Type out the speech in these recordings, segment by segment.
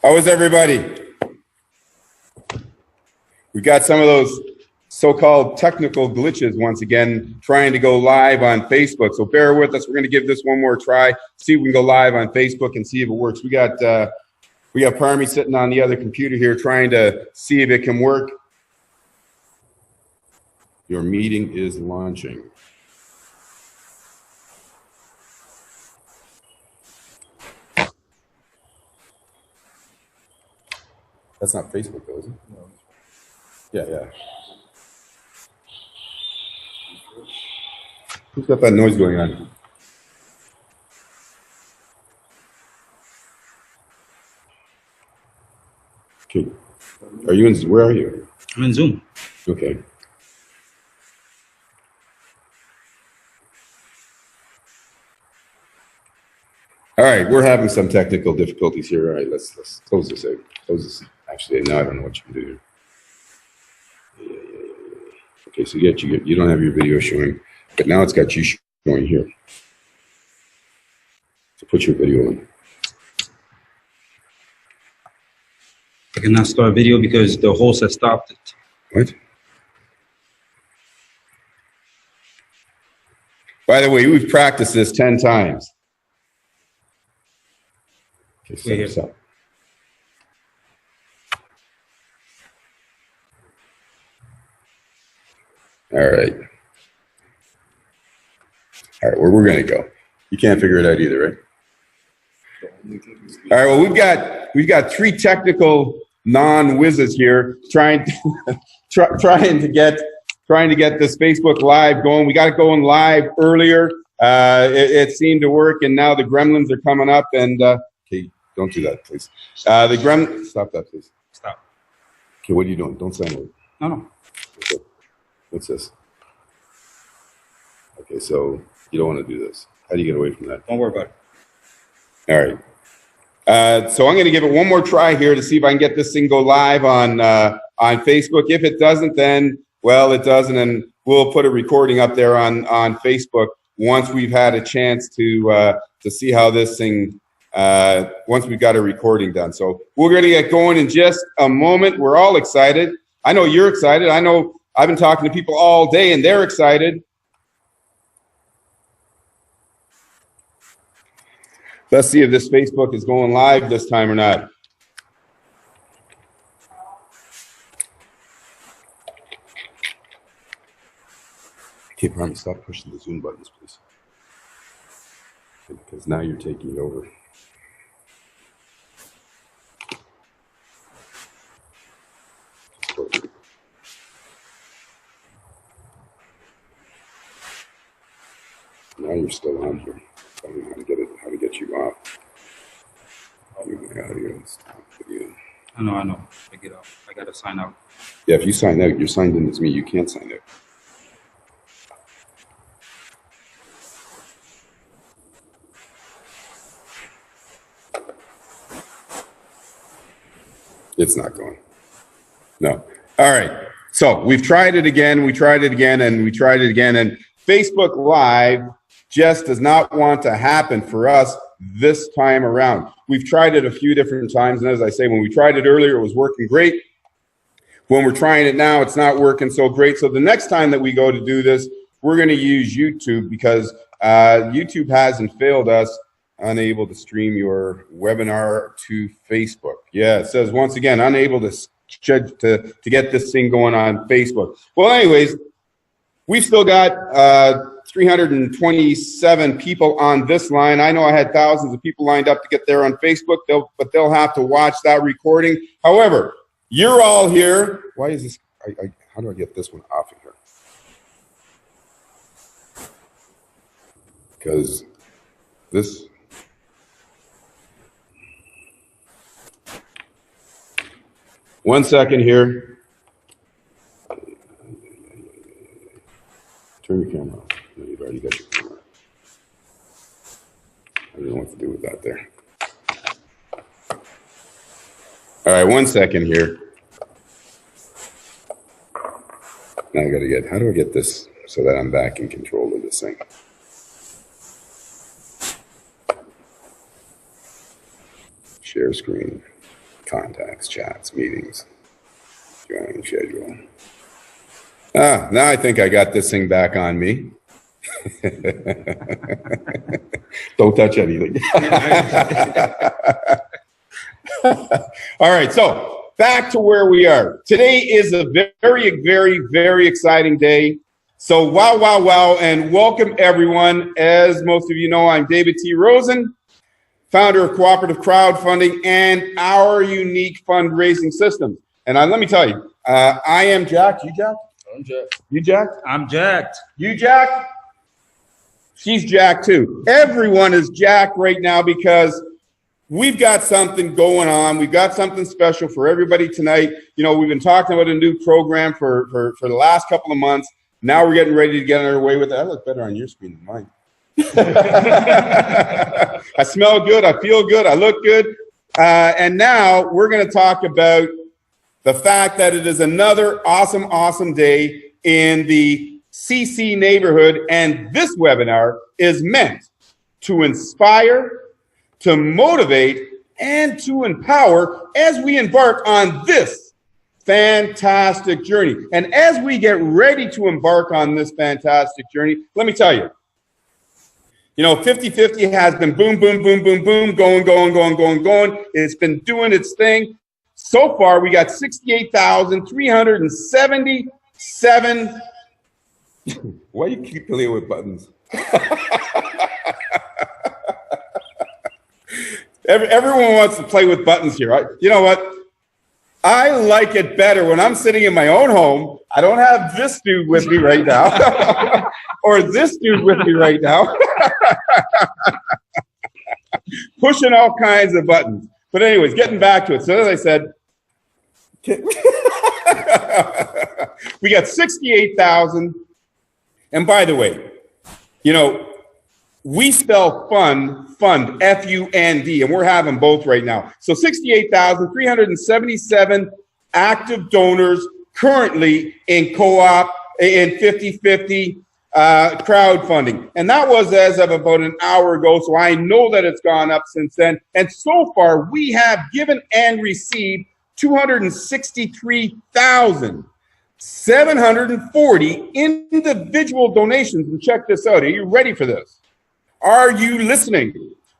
How is everybody? We got some of those so-called technical glitches once again, trying to go live on Facebook. So bear with us. We're going to give this one more try, see if we can go live on Facebook and see if it works. We got Parmi sitting on the other computer here trying to see if it can work. Your meeting is launching. That's not Facebook, though, is it? No. Yeah. Who's got that noise going on? Okay. Are you in? Where are you? I'm in Zoom. Okay. All right, we're having some technical difficulties here. All right, let's close this out. Close this. Actually, now I don't know what you can do here. Yeah. Okay, so you don't have your video showing, but now it's got you showing here. So put your video in. I cannot start video because the host has stopped it. What? By the way, we've practiced this 10 times. Okay, set this up. All right, where we're going to go. You can't figure it out either, right? All right, well, we've got three technical non-whizzes here trying to get this Facebook Live going. We got it going live earlier. It seemed to work, and now the gremlins are coming up. And okay, don't do that, please. Stop that, please. Stop. Okay, what are you doing? Don't sign it. No. Okay. What's this? Okay, so you don't want to do this. How do you get away from that? Don't worry about it. All right. So I'm going to give it one more try here to see if I can get this thing go live on Facebook. If it doesn't, then, well, it doesn't, and we'll put a recording up there on Facebook once we've had a chance to see how this thing, once we've got a recording done. So we're going to get going in just a moment. We're all excited. I know you're excited. I know I've been talking to people all day, and they're excited. Let's see if this Facebook is going live this time or not. Okay, Parmi, stop pushing the Zoom buttons, please. Because now you're taking it over. Now you're still on here. I don't know how to get you off. I know. I get off. I gotta sign out. Yeah, if you sign out, you're signed in as me. You can't sign out. It's not going. No. All right. So we've tried it again. And we tried it again. And Facebook Live just does not want to happen for us this time around. We've tried it a few different times, and as I say, when we tried it earlier, it was working great. When we're trying it now, it's not working so great. So the next time that we go to do this, we're going to use YouTube because YouTube hasn't failed us. Unable to stream your webinar to Facebook. Yeah, it says once again, unable to get this thing going on Facebook. Well, anyways, we've still got 327 people on this line. I know I had thousands of people lined up to get there on Facebook, but they'll have to watch that recording. However, you're all here. Why is this? How do I get this one off of here? Because this. One second here. Turn your camera off. No, you've already got your camera. I don't know what to do with that there. All right, 1 second here. Now I got to how do I get this so that I'm back in control of this thing? Share screen, contacts, chats, meetings, join schedule. Now I think I got this thing back on me. Don't touch anything. All right, so back to where we are. Today is a very, very, very exciting day. So wow, and welcome everyone. As most of you know, I'm David T. Rosen, founder of Cooperative Crowdfunding and our unique fundraising system. And let me tell you, I am jacked. You jacked? I'm jacked. You jacked? I'm jacked. You jacked? She's jacked too. Everyone is jacked right now because we've got something going on. We've got something special for everybody tonight. You know, we've been talking about a new program for the last couple of months. Now we're getting ready to get underway with it. I look better on your screen than mine. I smell good. I feel good. I look good. And now we're going to talk about the fact that it is another awesome day in the CC neighborhood. And this webinar is meant to inspire, to motivate, and to empower as we embark on this fantastic journey. And as we get ready to embark on this fantastic journey, let me tell you, you know, 50/50 has been boom, going. It's been doing its thing. So far, we got 68,377. Why do you keep playing with buttons? Everyone wants to play with buttons here. You know what? I like it better when I'm sitting in my own home. I don't have this dude with me right now, or this dude with me right now, pushing all kinds of buttons. But anyways, getting back to it. So as I said, we got 68,000. And by the way, you know, we spell fund, F-U-N-D, and we're having both right now. So 68,377 active donors currently in co-op, in 50/50 crowdfunding. And that was as of about an hour ago, so I know that it's gone up since then. And so far, we have given and received 263,740 individual donations. And check this out. Are you ready for this? Are you listening?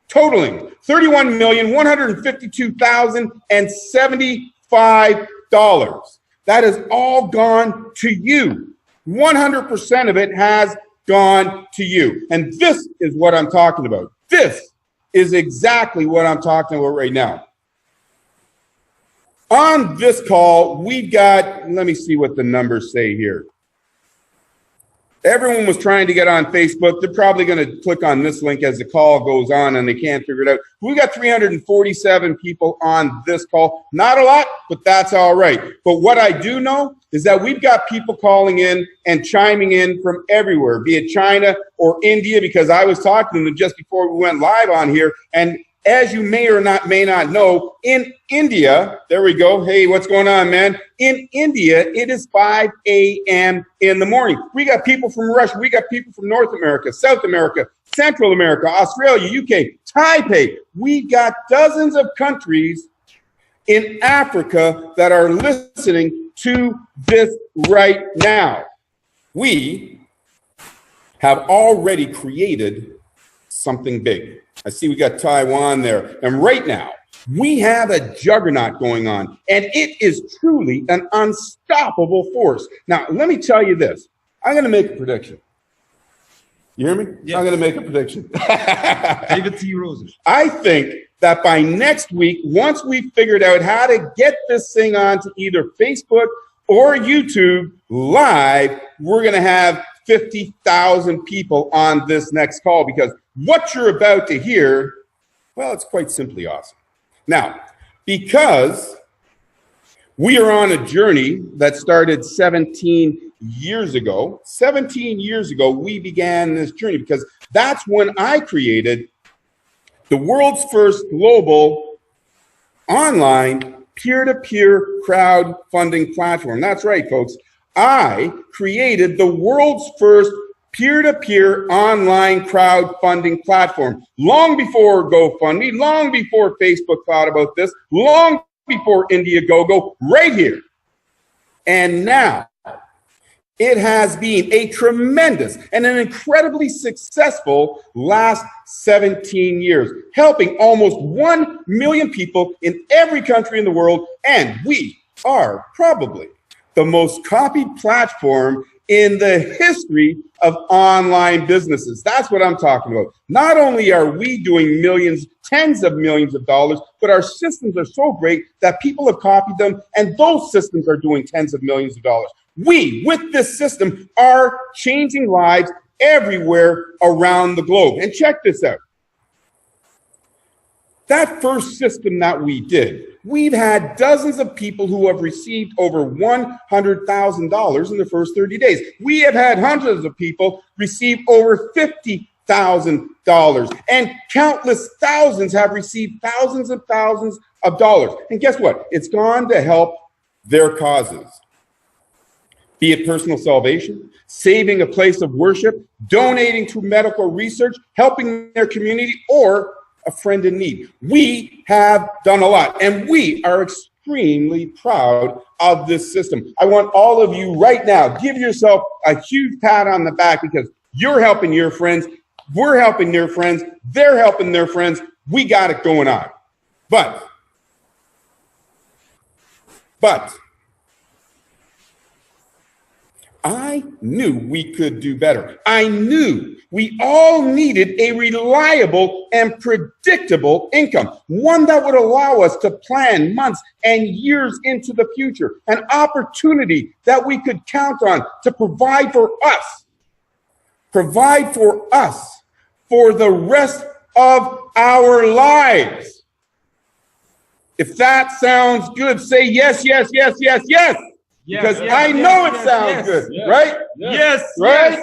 Totaling $31,152,075. That has all gone to you. 100% of it has gone to you. And this is what I'm talking about. This is exactly what I'm talking about right now. On this call, we've got, let me see what the numbers say here. Everyone was trying to get on Facebook. They're probably going to click on this link as the call goes on and they can't figure it out. We got 347 people on this call. Not a lot, but that's all right. But what I do know is that we've got people calling in and chiming in from everywhere, be it China or India, because I was talking to them just before we went live on here. And as you may not know, in India, there we go. Hey, what's going on, man? In India, it is 5 a.m. in the morning. We got people from Russia. We got people from North America, South America, Central America, Australia, UK, Taipei. We got dozens of countries in Africa that are listening to this right now. We have already created something big. I see we got Taiwan there. And right now, we have a juggernaut going on, and it is truly an unstoppable force. Now, let me tell you this. I'm going to make a prediction. You hear me? Yes. I'm going to make a prediction. David T. Rosen. I think that by next week, once we've figured out how to get this thing onto either Facebook or YouTube live, we're going to have 50,000 people on this next call, because what you're about to hear, well, it's quite simply awesome. Now, because we are on a journey that started 17 years ago. 17 years ago, we began this journey because that's when I created the world's first global online peer-to-peer crowdfunding platform. That's right, folks. I created the world's first peer-to-peer online crowdfunding platform. Long before GoFundMe, long before Facebook thought about this, long before Indiegogo, right here. And now, it has been a tremendous and an incredibly successful last 17 years, helping almost 1 million people in every country in the world. And we are probably the most copied platform in the history of online businesses. That's what I'm talking about. Not only are we doing millions, tens of millions of dollars, but our systems are so great that people have copied them, and those systems are doing tens of millions of dollars. We, with this system, are changing lives everywhere around the globe. And check this out. That first system that we did, we've had dozens of people who have received over $100,000 in the first 30 days. We have had hundreds of people receive over $50,000, and countless thousands have received thousands and thousands of dollars. And guess what? It's gone to help their causes. Be it personal salvation, saving a place of worship, donating to medical research, helping their community, or a friend in need. We have done a lot, and we are extremely proud of this system. I want all of you right now, give yourself a huge pat on the back, because you're helping your friends, we're helping their friends, they're helping their friends. We got it going on. But I knew we could do better. I knew we all needed a reliable and predictable income, one that would allow us to plan months and years into the future, an opportunity that we could count on to provide for us for the rest of our lives. If that sounds good, say yes, yes, yes, yes, yes. Because I know it sounds good, right? Yes, right?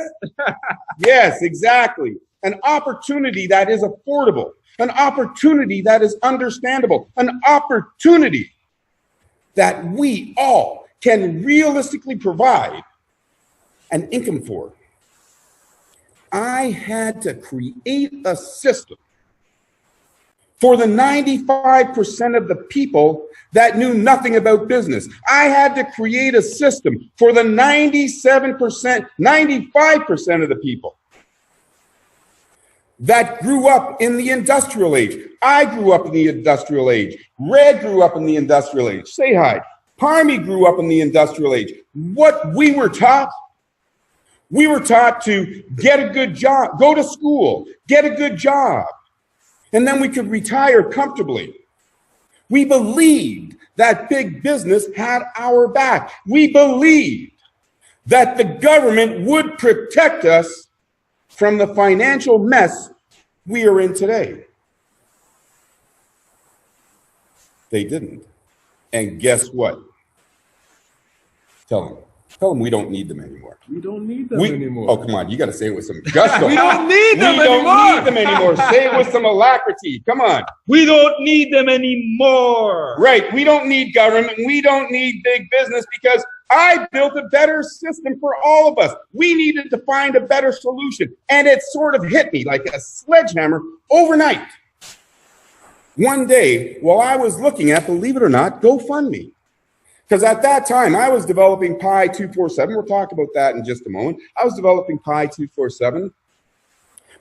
Yes, exactly. An opportunity that is affordable, an opportunity that is understandable, an opportunity that we all can realistically provide an income for. I had to create a system for the 95% of the people that knew nothing about business. I had to create a system for the 97%, 95% of the people that grew up in the industrial age. I grew up in the industrial age. Red grew up in the industrial age. Say hi. Parmy grew up in the industrial age. What we were taught to get a good job, go to school, get a good job, and then we could retire comfortably. We believed that big business had our back. We believed that the government would protect us from the financial mess we are in today. They didn't. And guess what? Tell them. Tell them we don't need them anymore. We don't need them anymore. Oh, come on. You got to say it with some gusto. We don't need them anymore. We don't need them anymore. Say it with some alacrity. Come on. We don't need them anymore. Right. We don't need government. We don't need big business, because I built a better system for all of us. We needed to find a better solution. And it sort of hit me like a sledgehammer overnight. One day, while I was looking at, believe it or not, GoFundMe. Because at that time, I was developing Pi 247. We'll talk about that in just a moment. I was developing Pi 247.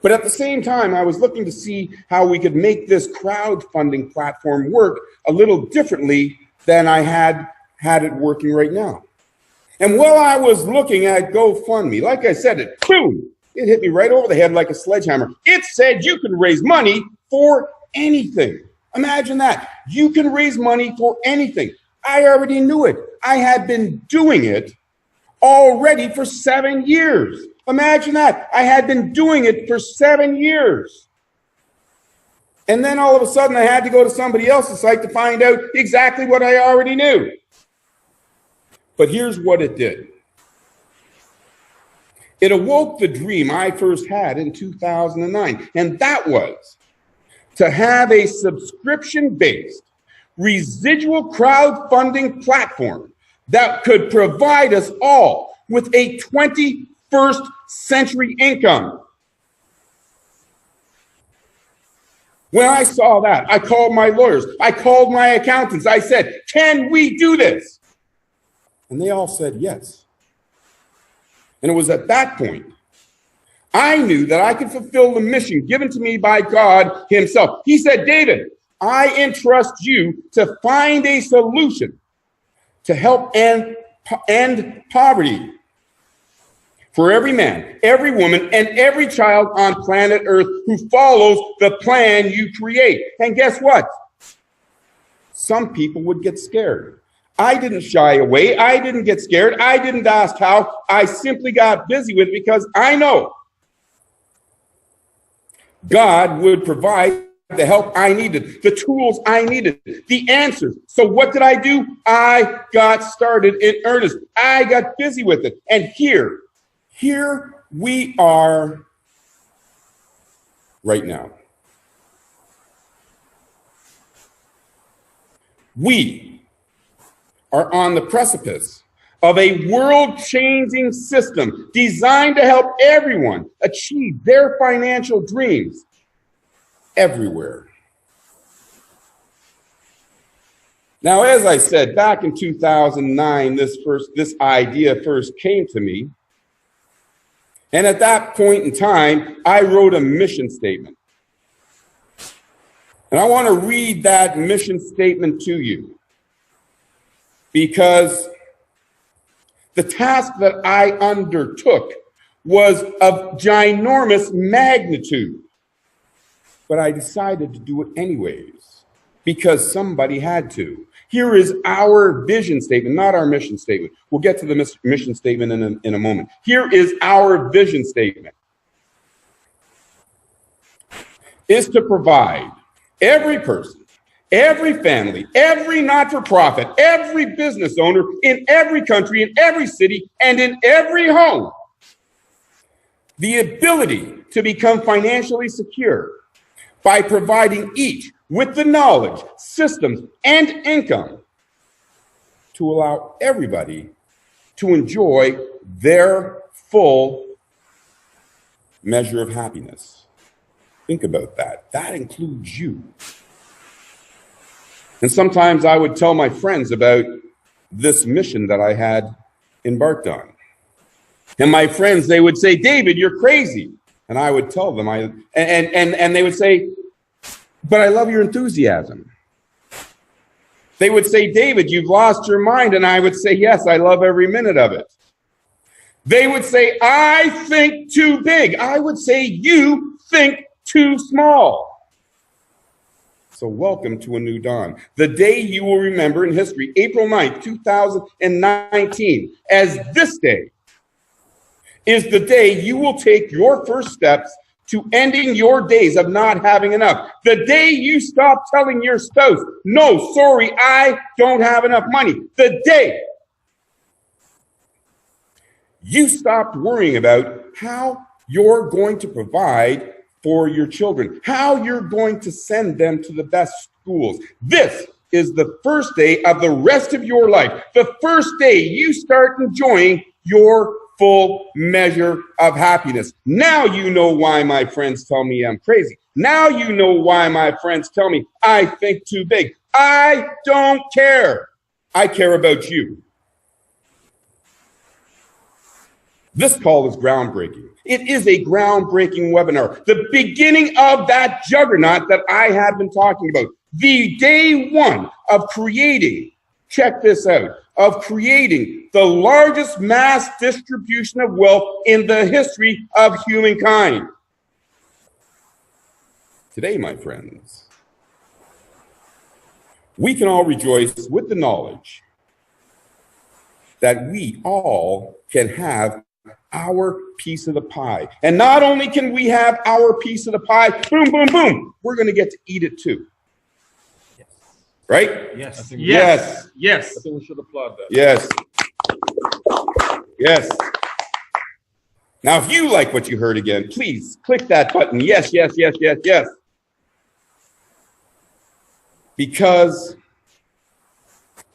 But at the same time, I was looking to see how we could make this crowdfunding platform work a little differently than I had it working right now. And while I was looking at GoFundMe, like I said, it hit me right over the head like a sledgehammer. It said you can raise money for anything. Imagine that. You can raise money for anything. I already knew it. I had been doing it already for 7 years. Imagine that. I had been doing it for 7 years. And then all of a sudden I had to go to somebody else's site to find out exactly what I already knew. But here's what it did. It awoke the dream I first had in 2009. And that was to have a subscription-based residual crowdfunding platform that could provide us all with a first century income. When I saw that, I called my lawyers, I called my accountants, I said, can we do this? And they all said yes. And it was at that point I knew that I could fulfill the mission given to me by God himself. He said, David, I entrust you to find a solution to help end poverty for every man, every woman, and every child on planet Earth who follows the plan you create. And guess what? Some people would get scared. I didn't shy away. I didn't get scared. I didn't ask how. I simply got busy with it because I know God would provide the help I needed, the tools I needed, the answers. So what did I do? I got started in earnest. I got busy with it. And here we are right now. We are on the precipice of a world-changing system designed to help everyone achieve their financial dreams everywhere. Now, as I said, back in 2009, this idea first came to me. And at that point in time, I wrote a mission statement. And I want to read that mission statement to you because the task that I undertook was of ginormous magnitude. But I decided to do it anyways because somebody had to. Here is our vision statement, not our mission statement. We'll get to the mission statement in a moment. Here is our vision statement. Is to provide every person, every family, every not-for-profit, every business owner in every country, in every city, and in every home the ability to become financially secure by providing each with the knowledge, systems, and income to allow everybody to enjoy their full measure of happiness. Think about that. That includes you. And sometimes I would tell my friends about this mission that I had embarked on. And my friends, they would say, David, you're crazy. And I would tell them, and they would say, but I love your enthusiasm. They would say, David, you've lost your mind. And I would say, yes, I love every minute of it. They would say, I think too big. I would say, you think too small. So welcome to a new dawn. The day you will remember in history, April 9th, 2019, as this day is the day you will take your first steps to ending your days of not having enough. The day you stop telling your spouse, no, sorry, I don't have enough money. The day you stopped worrying about how you're going to provide for your children, how you're going to send them to the best schools. This is the first day of the rest of your life. The first day you start enjoying your full measure of happiness. Now you know why my friends tell me I'm crazy. Now you know why my friends tell me I think too big. I don't care. I care about you. This call is groundbreaking. It is a groundbreaking webinar. The beginning of that juggernaut that I have been talking about. The day one of creating, check this out, of creating the largest mass distribution of wealth in the history of humankind. Today, my friends, we can all rejoice with the knowledge that we all can have our piece of the pie. And not only can we have our piece of the pie, boom, boom, boom, we're going to get to eat it too. Right? Yes. Yes. Yes. I think we should applaud that. Yes. Yes. Now, if you like what you heard again, please click that button. Yes, yes, yes, yes, yes. Because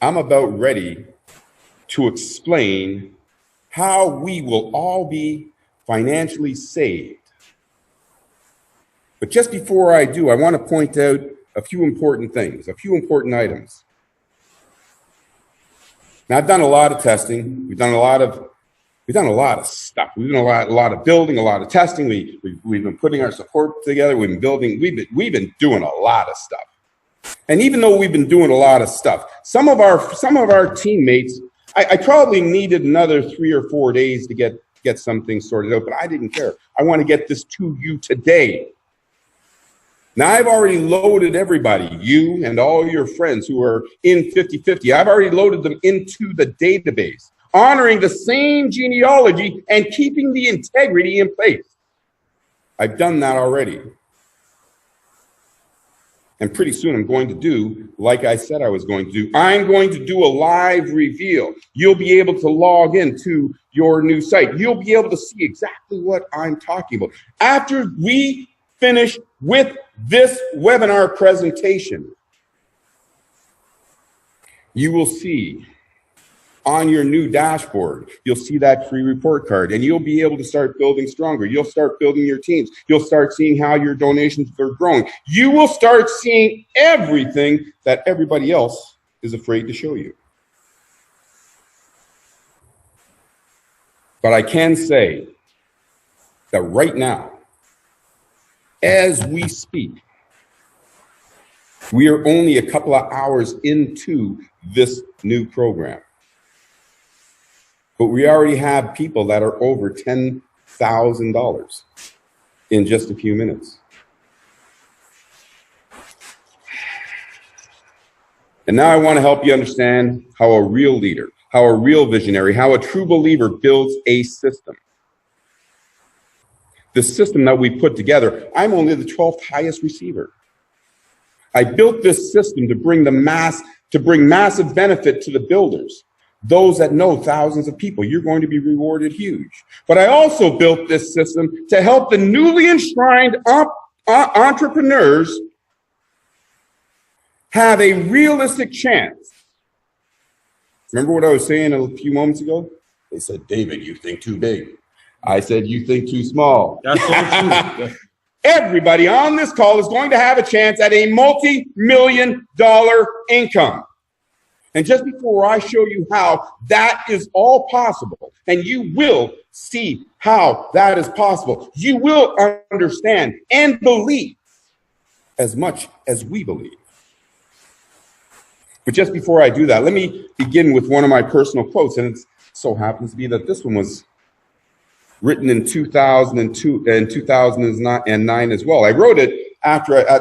I'm about ready to explain how we will all be financially saved. But just before I do, I want to point out a few important things, a few important items. Now, I've done a lot of testing. We've done a lot of stuff. We've done a lot of building, a lot of testing. We've been putting our support together. We've been building. We've been doing a lot of stuff. And even though we've been doing a lot of stuff, some of our teammates, I probably needed another 3 or 4 days to get some things sorted out, but I didn't care. I want to get this to you today. Now, I've already loaded everybody, you and all your friends who are in 50/50. I've already loaded them into the database, honoring the same genealogy and keeping the integrity in place. I've done that already. And pretty soon I'm going to do, like I said I was going to do, I'm going to do a live reveal. You'll be able to log into your new site. You'll be able to see exactly what I'm talking about. After we finish with this webinar presentation, you will see on your new dashboard, you'll see that free report card, and you'll be able to start building stronger. You'll start building your teams. You'll start seeing how your donations are growing. You will start seeing everything that everybody else is afraid to show you. But I can say that right now, as we speak, we are only a couple of hours into this new program. But we already have people that are over $10,000 in just a few minutes. And now I want to help you understand how a real leader, how a real visionary, how a true believer builds a system. The system that we put together, I'm only the 12th highest receiver. I built this system to bring massive benefit to the builders. Those that know thousands of people, you're going to be rewarded huge. But I also built this system to help the newly enshrined entrepreneurs have a realistic chance. Remember what I was saying a few moments ago? They said, David, you think too big. I said, you think too small. That's so true. Everybody on this call is going to have a chance at a multi-million-dollar income. And just before I show you how that is all possible, and you will see how that is possible, you will understand and believe as much as we believe. But just before I do that, let me begin with one of my personal quotes, and it so happens to be that this one was written in 2002 and 2009 as well. I wrote it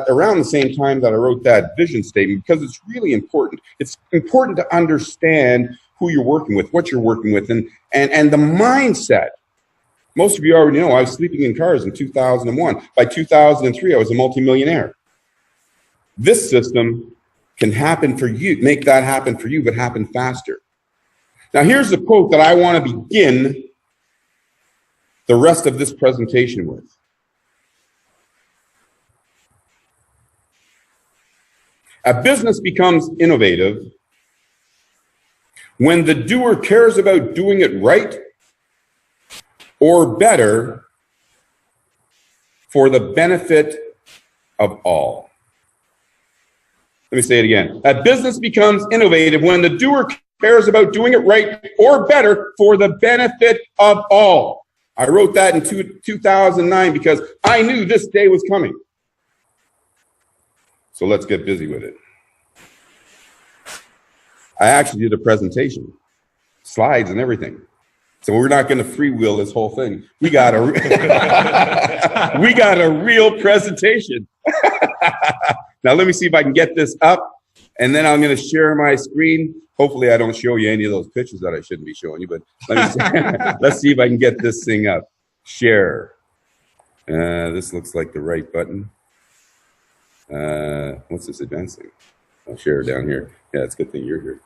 around the same time that I wrote that vision statement because it's really important. It's important to understand who you're working with, what you're working with, and the mindset. Most of you already know I was sleeping in cars in 2001. By 2003, I was a multimillionaire. This system can happen for you, make that happen for you, but happen faster. Now, here's the quote that I want to begin the rest of this presentation with. A business becomes innovative when the doer cares about doing it right or better for the benefit of all. Let me say it again. A business becomes innovative when the doer cares about doing it right or better for the benefit of all. I wrote that in 2009 because I knew this day was coming. So let's get busy with it. I actually did a presentation, slides and everything. So we're not going to freewheel this whole thing. We got a real presentation. Now let me see if I can get this up, and then I'm going to share my screen. Hopefully I don't show you any of those pictures that I shouldn't be showing you, but let's see if I can get this thing up. Share. This looks like the right button. What's this advancing? I'll share down here. Yeah, it's a good thing you're here.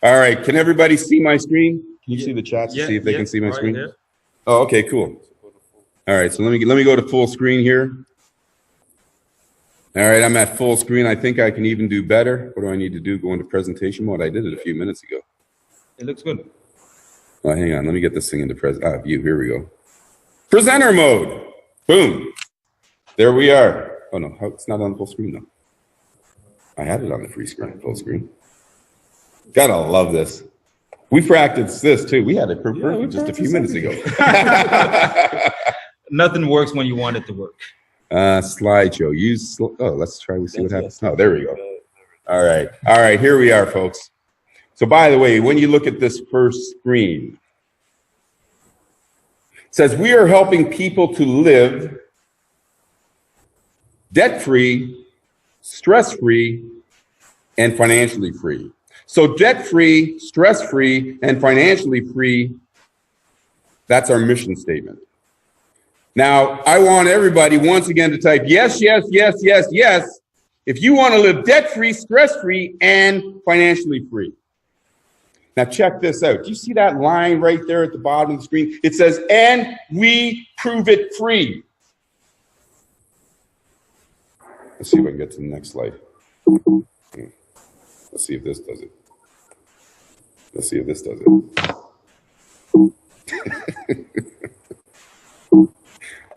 All right, can everybody see my screen? Can you see the chat to see if they can see my screen? Here. Oh, okay, cool. All right, so let me go to full screen here. All right, I'm at full screen. I think I can even do better. What do I need to do? Go into presentation mode? I did it a few minutes ago. It looks good. Oh, hang on. Let me get this thing into view. Here we go. Presenter mode. Boom. There we are. Oh, no. It's not on full screen, though. I had it on the full screen. Gotta love this. We practiced this, too. We had it perfect just a few minutes ago. Nothing works when you want it to work. Slideshow. Let's try. We see what happens. Oh, there we go. All right. All right. Here we are, folks. So, by the way, when you look at this first screen, it says we are helping people to live debt-free, stress-free, and financially free. So debt-free, stress-free, and financially free, that's our mission statement. Now, I want everybody once again to type yes, yes, yes, yes, yes, if you want to live debt-free, stress-free, and financially free. Now, check this out. Do you see that line right there at the bottom of the screen? It says, and we prove it free. Let's see if I can get to the next slide. Let's see if this does it. Let's see if this does it.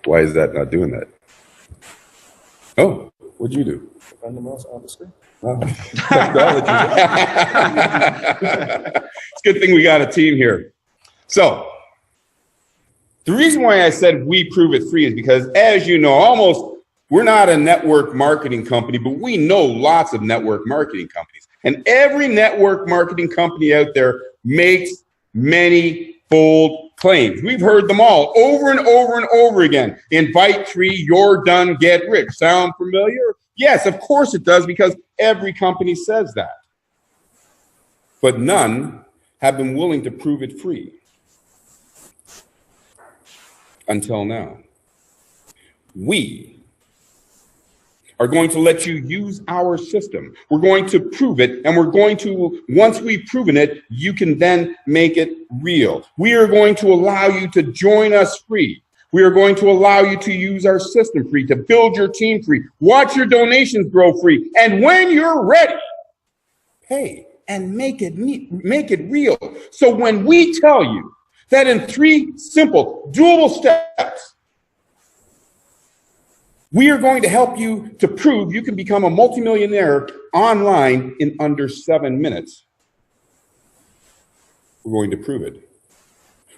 Why is that not doing that? Oh, what'd you do? Find the mouse on the screen. Oh, technology. It's a good thing we got a team here. So, the reason why I said we prove it free is because, as you know, we're not a network marketing company, but we know lots of network marketing companies. And every network marketing company out there makes many bold claims. We've heard them all over and over and over again. Invite free, you're done, get rich. Sound familiar? Yes, of course it does, because every company says that. But none have been willing to prove it free. Until now. We are going to let you use our system. We're going to prove it, and we're going to, once we've proven it, you can then make it real. We are going to allow you to join us free. We are going to allow you to use our system free, to build your team free, watch your donations grow free, and when you're ready, pay and make it real. So when we tell you that in 3 simple, doable steps, we are going to help you to prove you can become a multimillionaire online in under 7 minutes. We're going to prove it.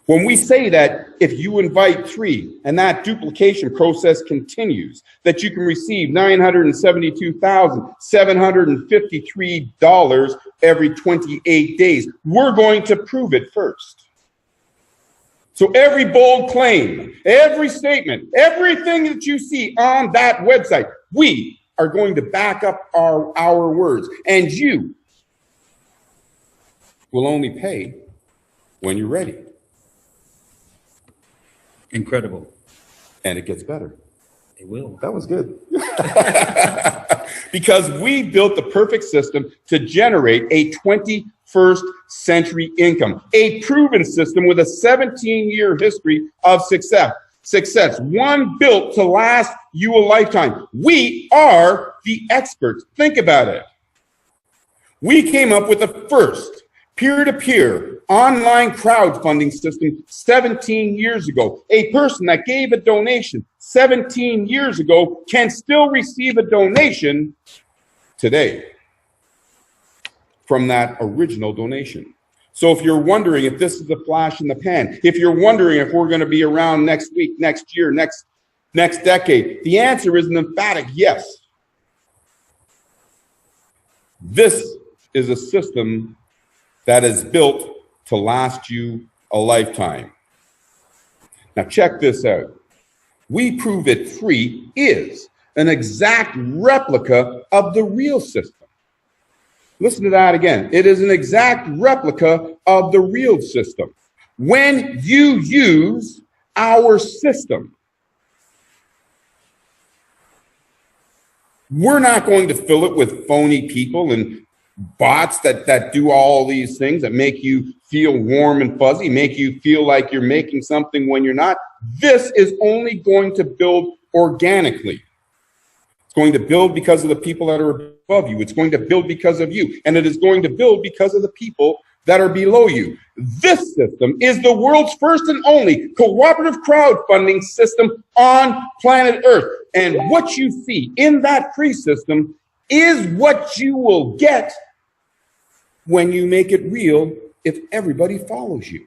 When we say that if you invite 3 and that duplication process continues, that you can receive $972,753 every 28 days, we're going to prove it first. So every bold claim, every statement, everything that you see on that website, we are going to back up our words. And you will only pay when you're ready. Incredible. And it gets better. It will. That was good. Because we built the perfect system to generate a 21st century income, a proven system with a 17-year history of success, one built to last you a lifetime. We are the experts. Think about it. We came up with the first peer-to-peer online crowdfunding system 17 years ago. A person that gave a donation 17 years ago can still receive a donation today from that original donation. So if you're wondering if this is a flash in the pan, if you're wondering if we're going to be around next week, next year, next decade, the answer is an emphatic yes. This is a system that is built to last you a lifetime. Now check this out. We Prove It Free is an exact replica of the real system. Listen to that again. It is an exact replica of the real system. When you use our system, we're not going to fill it with phony people and bots that do all these things that make you feel warm and fuzzy, make you feel like you're making something when you're not. This is only going to build organically. It's going to build because of the people that are above you. It's going to build because of you. And it is going to build because of the people that are below you. This system is the world's first and only cooperative crowdfunding system on planet Earth. And what you see in that free system is what you will get when you make it real if everybody follows you.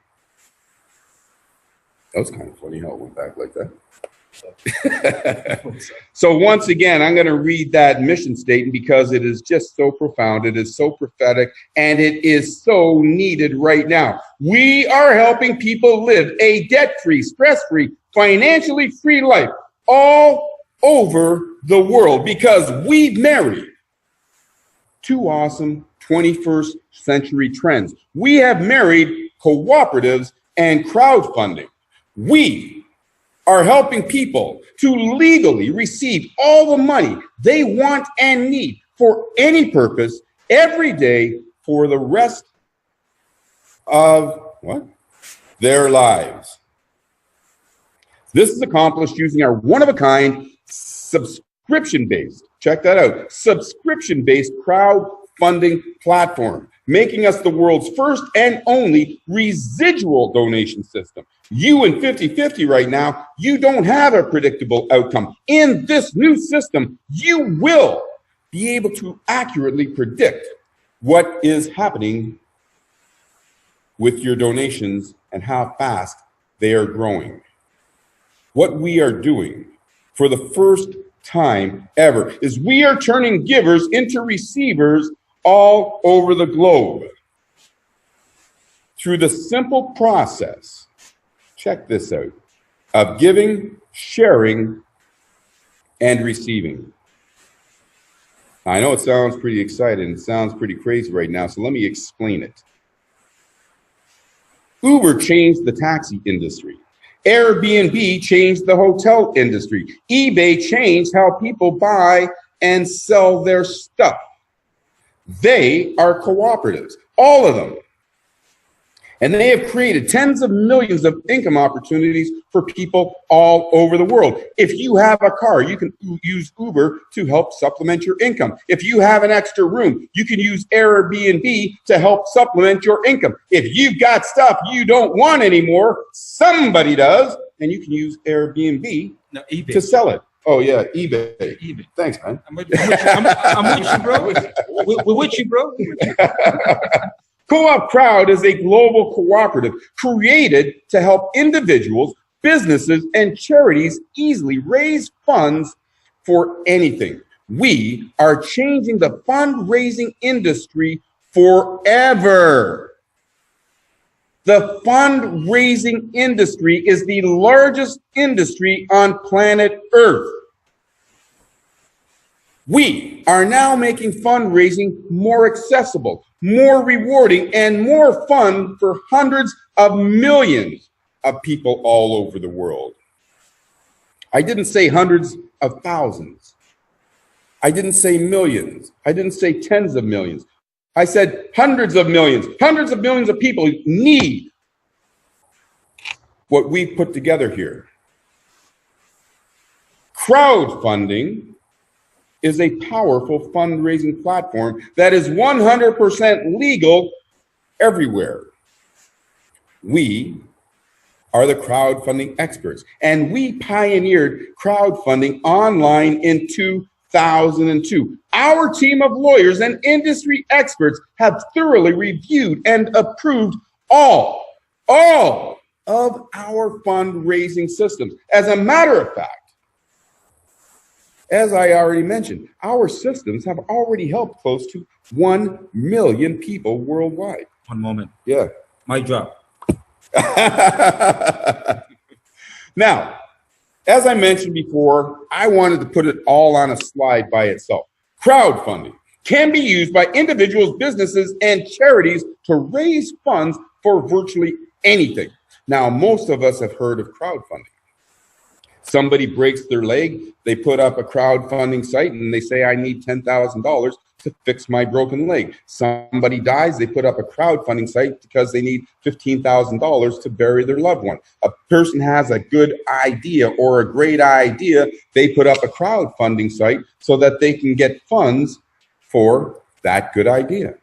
That was kind of funny how it went back like that. So once again, I'm going to read that mission statement because it is just so profound. It is so prophetic, and it is so needed right now. We are helping people live a debt-free, stress-free, financially free life all over the world because we've married two awesome 21st century trends. We have married cooperatives and crowdfunding. We are helping people to legally receive all the money they want and need for any purpose every day for the rest of their lives. This is accomplished using our one-of-a-kind subscription-based, check that out, subscription-based crowdfunding platform, making us the world's first and only residual donation system. You in 50-50 right now, you don't have a predictable outcome. In this new system, you will be able to accurately predict what is happening with your donations and how fast they are growing. What we are doing for the first time ever is we are turning givers into receivers all over the globe through the simple process, check this out, of giving, sharing, and receiving. I know it sounds pretty exciting, it sounds pretty crazy right now, so let me explain it. Uber changed the taxi industry. Airbnb changed the hotel industry. eBay changed how people buy and sell their stuff. They are cooperatives, all of them. And they have created tens of millions of income opportunities for people all over the world. If you have a car, you can use Uber to help supplement your income. If you have an extra room, you can use Airbnb to help supplement your income. If you've got stuff you don't want anymore, somebody does, and you can use Airbnb to sell it. Oh, yeah, eBay. eBay. Thanks, man. I'm with you, bro. We're with you, bro. Co-op Crowd is a global cooperative created to help individuals, businesses, and charities easily raise funds for anything. We are changing the fundraising industry forever. The fundraising industry is the largest industry on planet Earth. We are now making fundraising more accessible, more rewarding, and more fun for hundreds of millions of people all over the world. I didn't say hundreds of thousands. I didn't say millions. I didn't say tens of millions. I said hundreds of millions. Hundreds of millions of people need what we've put together here. Crowdfunding is a powerful fundraising platform that is 100% legal everywhere. We are the crowdfunding experts, and we pioneered crowdfunding online in 2002. Our team of lawyers and industry experts have thoroughly reviewed and approved all of our fundraising systems. As a matter of fact, as I already mentioned, our systems have already helped close to 1 million people worldwide. One moment. Yeah. Mic drop. Now, as I mentioned before, I wanted to put it all on a slide by itself. Crowdfunding can be used by individuals, businesses, and charities to raise funds for virtually anything. Now, most of us have heard of crowdfunding. Somebody breaks their leg, they put up a crowdfunding site and they say, I need $10,000 to fix my broken leg. Somebody dies, they put up a crowdfunding site because they need $15,000 to bury their loved one. A person has a good idea or a great idea, they put up a crowdfunding site so that they can get funds for that good idea.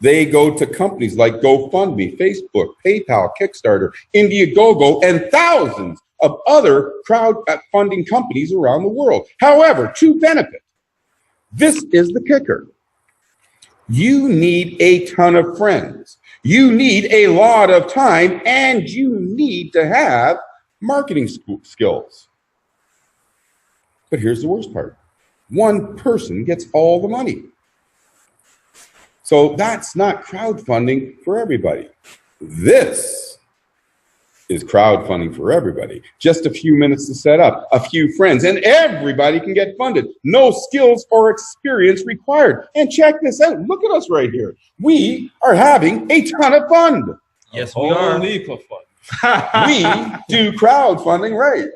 They go to companies like GoFundMe, Facebook, PayPal, Kickstarter, Indiegogo, and thousands of other crowdfunding companies around the world. However, to benefit, this is the kicker. You need a ton of friends. You need a lot of time, and you need to have marketing skills. But here's the worst part. One person gets all the money. So that's not crowdfunding for everybody. This is crowdfunding for everybody. Just a few minutes to set up, a few friends, and everybody can get funded. No skills or experience required. And check this out. Look at us right here. We are having a ton of fun. Yes, we are. Whole heap of fun. We do crowdfunding right.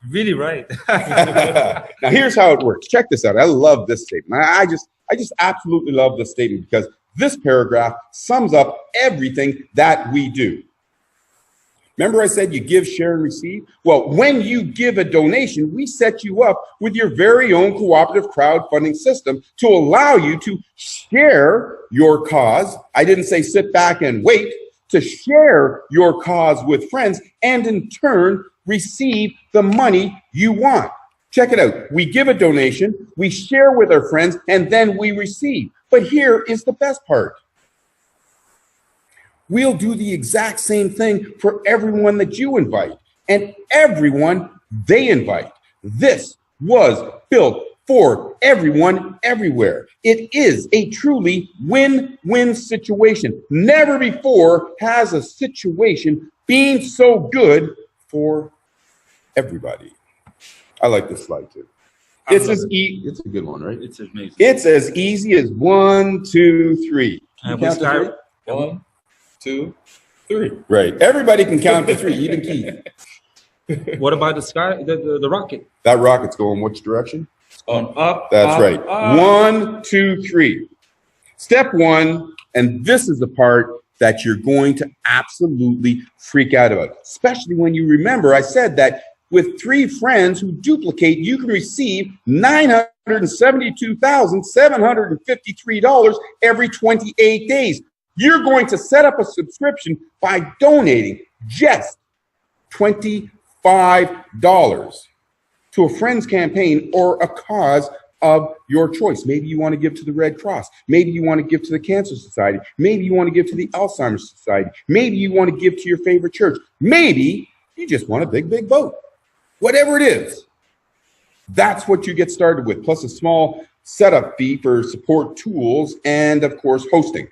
Really right. Now here's how it works. Check this out. I love this statement. I just absolutely love this statement because this paragraph sums up everything that we do. Remember I said you give, share, and receive? Well, when you give a donation, we set you up with your very own cooperative crowdfunding system to allow you to share your cause. I didn't say sit back and wait. To share your cause with friends and in turn receive the money you want. Check it out. We give a donation, we share with our friends, and then we receive. But here is the best part. We'll do the exact same thing for everyone that you invite and everyone they invite. This was built for everyone, everywhere. It is a truly win-win situation. Never before has a situation been so good for everybody. I like this slide too. It's a good one, right? It's amazing. It's as easy as 1, 2, 3. Can you count to 3? 1, 2, 3. Right. Everybody can count to 3, even Keith. What about the sky, the rocket? That rocket's going which direction? On up. That's up, right. Up. 1, 2, 3. Step 1, and this is the part that you're going to absolutely freak out about, especially when you remember I said that with 3 friends who duplicate, you can receive $972,753 every 28 days. You're going to set up a subscription by donating just $25 to a friend's campaign or a cause of your choice. Maybe you want to give to the Red Cross. Maybe you want to give to the Cancer Society. Maybe you want to give to the Alzheimer's Society. Maybe you want to give to your favorite church. Maybe you just want a big, big boat. Whatever it is, that's what you get started with, plus a small setup fee for support tools and, of course, hosting.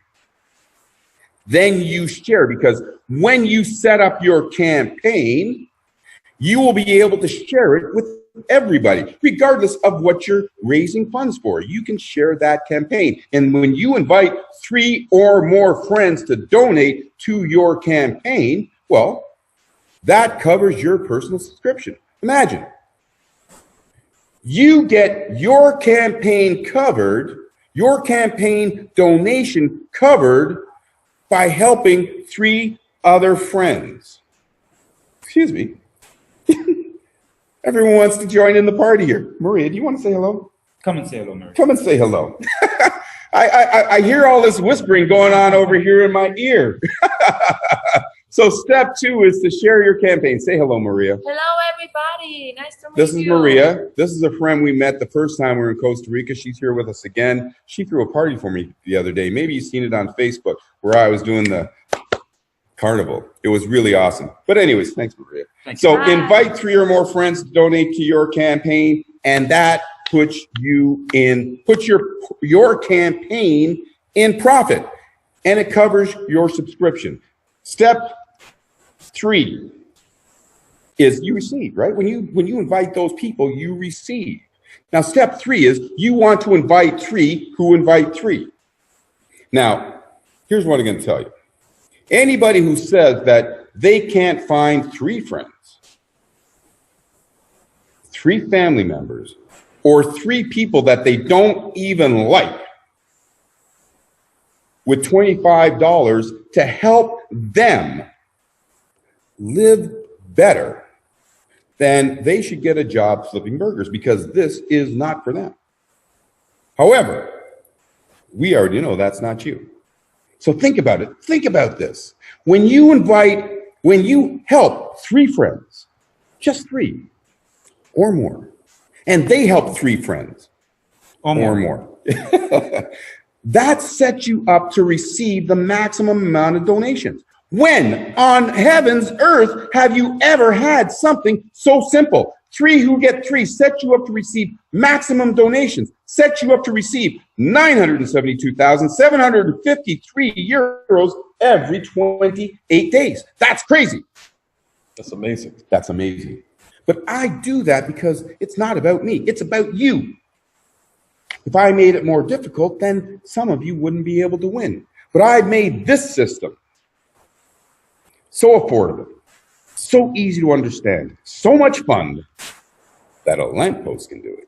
Then you share, because when you set up your campaign, you will be able to share it with everybody, regardless of what you're raising funds for. You can share that campaign. And when you invite 3 or more friends to donate to your campaign, well, that covers your personal subscription. Imagine, you get your campaign covered, your campaign donation covered by helping 3 other friends. Excuse me. Everyone wants to join in the party here. Maria, do you want to say hello? Come and say hello, Mary. Come and say hello. I hear all this whispering going on over here in my ear. So step 2 is to share your campaign. Say hello, Maria. Hello, everybody. Nice to meet you. This is Maria. This is a friend we met the first time we were in Costa Rica. She's here with us again. She threw a party for me the other day. Maybe you've seen it on Facebook where I was doing the carnival. It was really awesome. But anyways, thanks, Maria. Thanks. So Bye. invite 3 or more friends to donate to your campaign, and that puts your campaign in profit, and it covers your subscription. Step 3 is you receive, right? When you invite those people, you receive. Now, step 3 is you want to invite 3 who invite 3. Now, here's what I'm going to tell you. Anybody who says that they can't find 3 friends, 3 family members, or 3 people that they don't even like with $25 to help them live better, then they should get a job flipping burgers, because this is not for them. However, we already know that's not you. So think about it. Think about this. When you help 3 friends, just 3 or more, and they help 3 friends or more, that sets you up to receive the maximum amount of donations. When on heaven's earth have you ever had something so simple? 3 who get 3 set you up to receive maximum donations, set you up to receive 972,753 euros every 28 days. That's crazy. That's amazing. That's amazing. But I do that because it's not about me. It's about you. If I made it more difficult, then some of you wouldn't be able to win. But I've made this system so affordable, so easy to understand, so much fun that a lamppost can do it.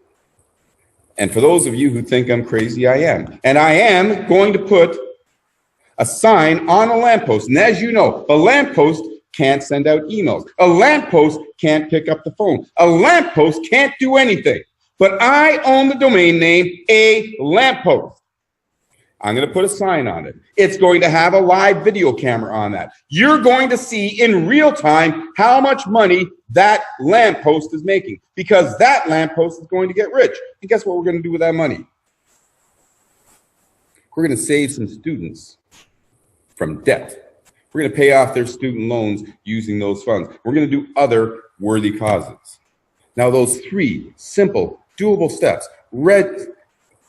And for those of you who think I'm crazy, I am. And I am going to put a sign on a lamppost. And as you know, a lamppost can't send out emails. A lamppost can't pick up the phone. A lamppost can't do anything. But I own the domain name, A Lamppost. I'm going to put a sign on it. It's going to have a live video camera on that. You're going to see in real time how much money that lamppost is making, because that lamppost is going to get rich. And guess what we're going to do with that money? We're going to save some students from debt. We're going to pay off their student loans using those funds. We're going to do other worthy causes. Now, those 3 simple, doable steps: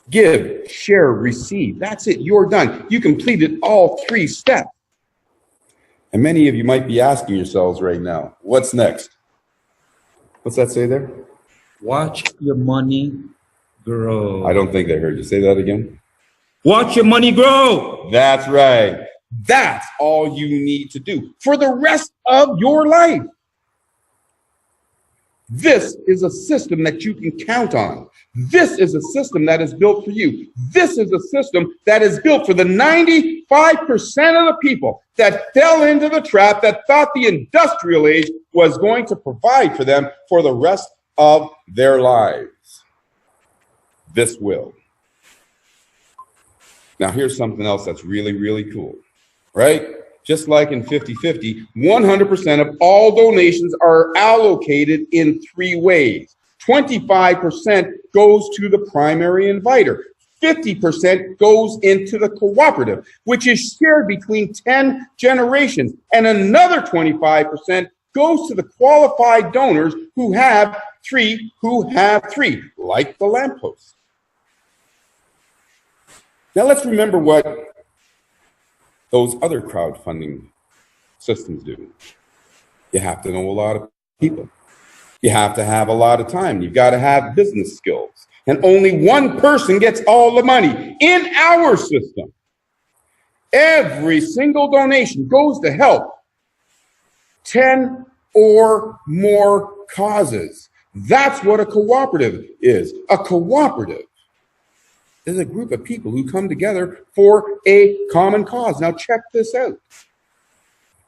give, share, receive. That's it. You're done. You completed all 3 steps. And many of you might be asking yourselves right now, what's next? What's that say there? Watch your money grow. I don't think they heard you. Say that again. Watch your money grow. That's right. That's all you need to do for the rest of your life. This is a system that you can count on. This is a system that is built for you. This is a system that is built for the 95% of the people that fell into the trap, that thought the industrial age was going to provide for them for the rest of their lives. This will. Now, here's something else that's really, really cool, right? Just like in 50-50, 100% of all donations are allocated in 3 ways. 25% goes to the primary inviter. 50% goes into the cooperative, which is shared between 10 generations. And another 25% goes to the qualified donors who have 3, like the lamppost. Now let's remember what those other crowdfunding systems do. You have to know a lot of people. You have to have a lot of time. You've got to have business skills. And only one person gets all the money. In our system, every single donation goes to help 10 or more causes. That's what a cooperative is. A cooperative is a group of people who come together for a common cause. Now check this out.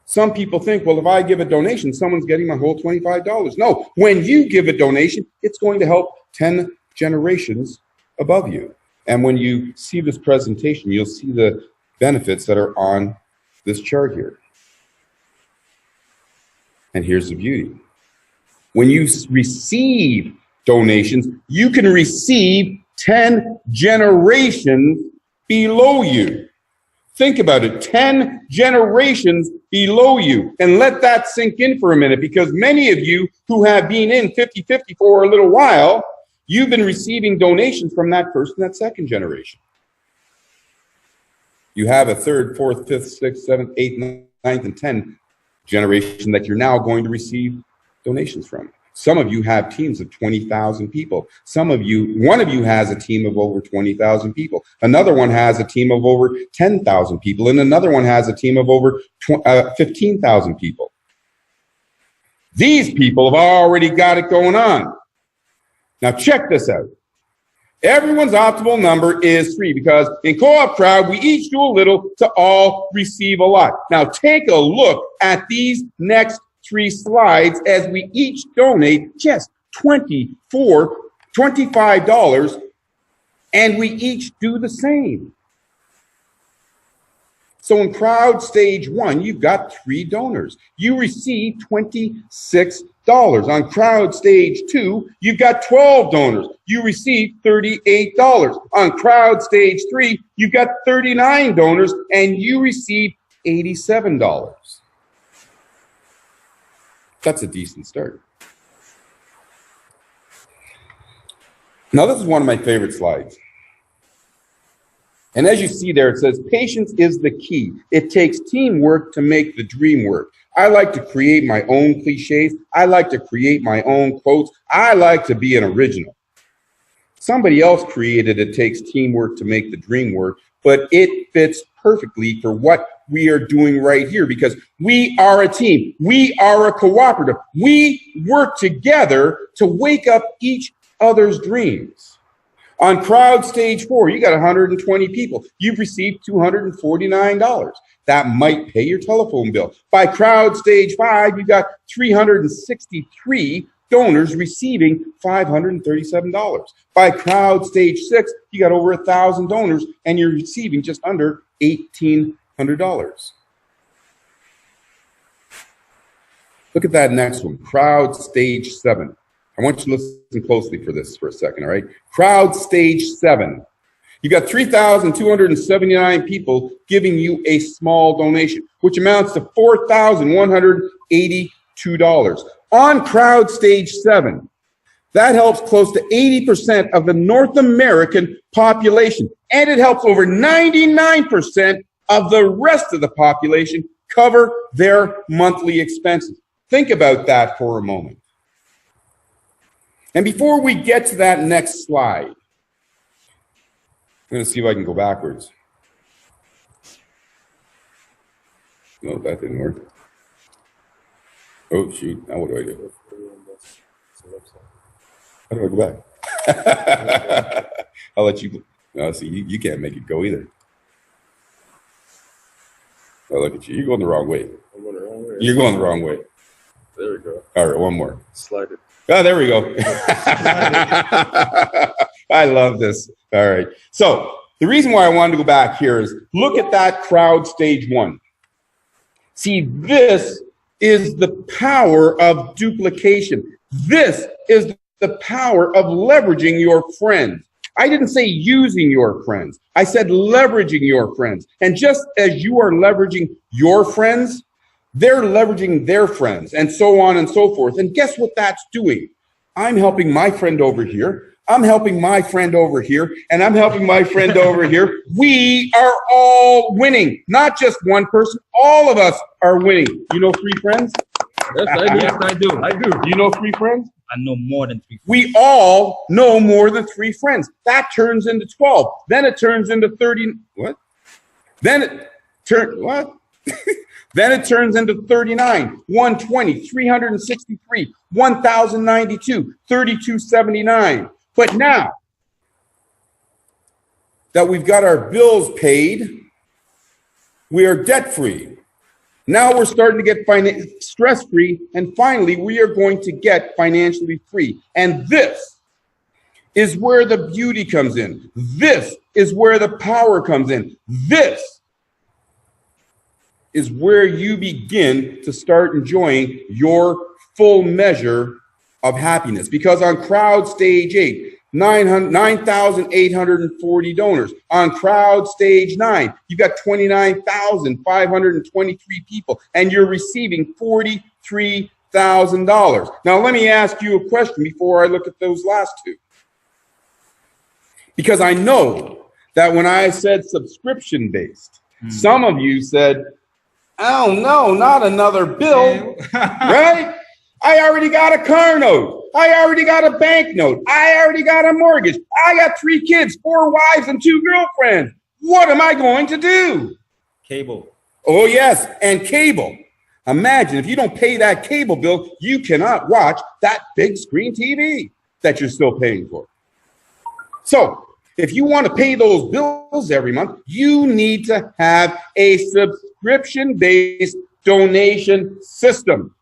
Some people think, well, if I give a donation, someone's getting my whole $25. No, when you give a donation, it's going to help 10 generations above you. And when you see this presentation, you'll see the benefits that are on this chart here. And here's the beauty. When you receive donations, you can receive 10 generations below you. Think about it, 10 generations below you. And let that sink in for a minute, because many of you who have been in 50-50 for a little while, you've been receiving donations from that first and that second generation. You have a third, fourth, fifth, sixth, seventh, eighth, ninth, and 10th generation that you're now going to receive donations from. Some of you have teams of 20,000 people. One of you has a team of over 20,000 people. Another one has a team of over 10,000 people. And another one has a team of over 15,000 people. These people have already got it going on. Now check this out. Everyone's optimal number is 3, because in Co-op Crowd, we each do a little to all receive a lot. Now take a look at these next 3 slides as we each donate just $25, and we each do the same. So in crowd stage 1, you've got 3 donors. You receive $26. On crowd stage 2, you've got 12 donors. You receive $38. On crowd stage 3, you've got 39 donors and you receive $87. That's a decent start. Now, this is one of my favorite slides. And as you see there, it says, patience is the key. It takes teamwork to make the dream work. I like to create my own cliches. I like to create my own quotes. I like to be an original. Somebody else created it takes teamwork to make the dream work, but it fits perfectly for what we are doing right here because we are a team. We are a cooperative. We work together to wake up each other's dreams. On crowd stage 4, you got 120 people. You've received $249. That might pay your telephone bill. By crowd stage 5, you got 363 donors receiving $537. By crowd stage 6, you got over 1,000 donors and you're receiving just under $1,800. Look at that next one, crowd stage 7. I want you to listen closely for this for a second, all right? Crowd stage 7. You got 3,279 people giving you a small donation, which amounts to $4,182. On crowd stage 7, that helps close to 80% of the North American population, and it helps over 99% of the rest of the population cover their monthly expenses. Think about that for a moment. And before we get to that next slide, I'm going to see if I can go backwards. No, that didn't work. Oh, shoot. Now what do I do? How do I go back? I'll let you. No, see, you can't make it go either. Oh, look at you. You're going the wrong way. I'm going the wrong way. You're going the wrong way. There we go. All right, one more. Slide it. Oh, there we go. I love this. All right. So the reason why I wanted to go back here is look at that crowd stage 1. See, this is the power of duplication. This is the power of leveraging your friends. I didn't say using your friends. I said leveraging your friends. And just as you are leveraging your friends, they're leveraging their friends and so on and so forth. And guess what that's doing? I'm helping my friend over here. I'm helping my friend over here. And I'm helping my friend over here. We are all winning. Not just one person. All of us are winning. You know 3 friends? Yes, I do. Yes, I do. I do. You know 3 friends? I know more than 3. We all know more than 3 friends. That turns into 12. Then it turns into 30. What? Then it what? Then it turns into 39, 120, 363, 1,092, 3,279. But now that we've got our bills paid, we are debt-free. Now we're starting to get stress-free, and finally we are going to get financially free. And this is where the beauty comes in. This is where the power comes in. This is where you begin to start enjoying your full measure of happiness. Because on crowd stage 8, 9,840 donors. On crowd stage 9, you've got 29,523 people, and you're receiving $43,000. Now, let me ask you a question before I look at those last 2. Because I know that when I said subscription-based, some of you said, oh, no, not another bill, right? I already got a car note. I already got a bank note. I already got a mortgage. I got 3 kids, 4 wives, and 2 girlfriends. What am I going to do? Cable. Oh, yes, and cable. Imagine if you don't pay that cable bill, you cannot watch that big screen TV that you're still paying for. So if you want to pay those bills every month, you need to have a subscription-based donation system.